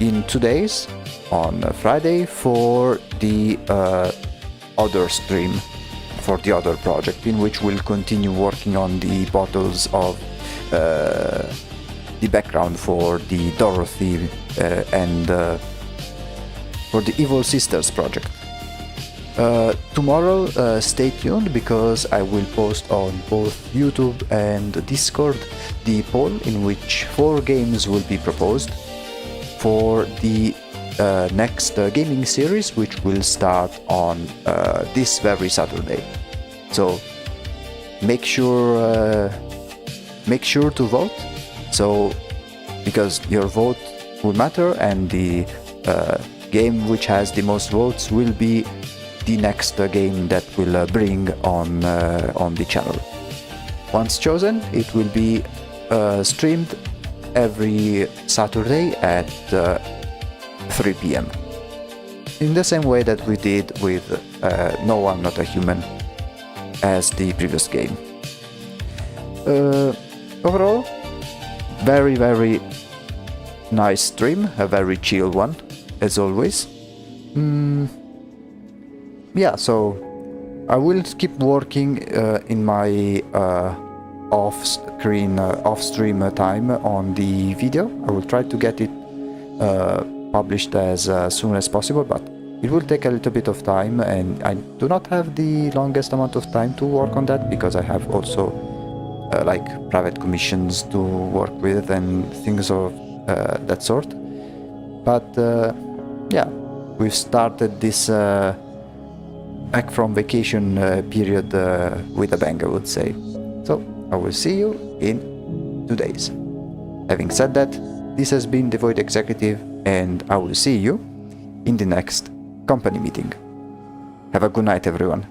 in 2 days on Friday for the other stream, for the other project, in which we'll continue working on the bottles of the background for the Dorothy and for the Evil Sisters project. Tomorrow stay tuned because I will post on both YouTube and Discord the poll in which 4 games will be proposed for the next gaming series, which will start on this very Saturday. So make sure to vote. So because your vote will matter, and the game which has the most votes will be the next game that will bring on the channel. Once chosen, it will be streamed every Saturday at 3 p.m. in the same way that we did with No I'm Not a Human as the previous game. Overall, very nice stream, a very chill one as always. Yeah, so I will keep working in my off-stream time on the video. I will try to get it published as soon as possible, but it will take a little bit of time, and I do not have the longest amount of time to work on that because I have also like private commissions to work with and things of that sort. But yeah, we've started this back from vacation period with a bang, I would say. So I will see you in 2 days. Having said that, this has been The Void Executive, and I will see you in the next company meeting. Have a good night, everyone.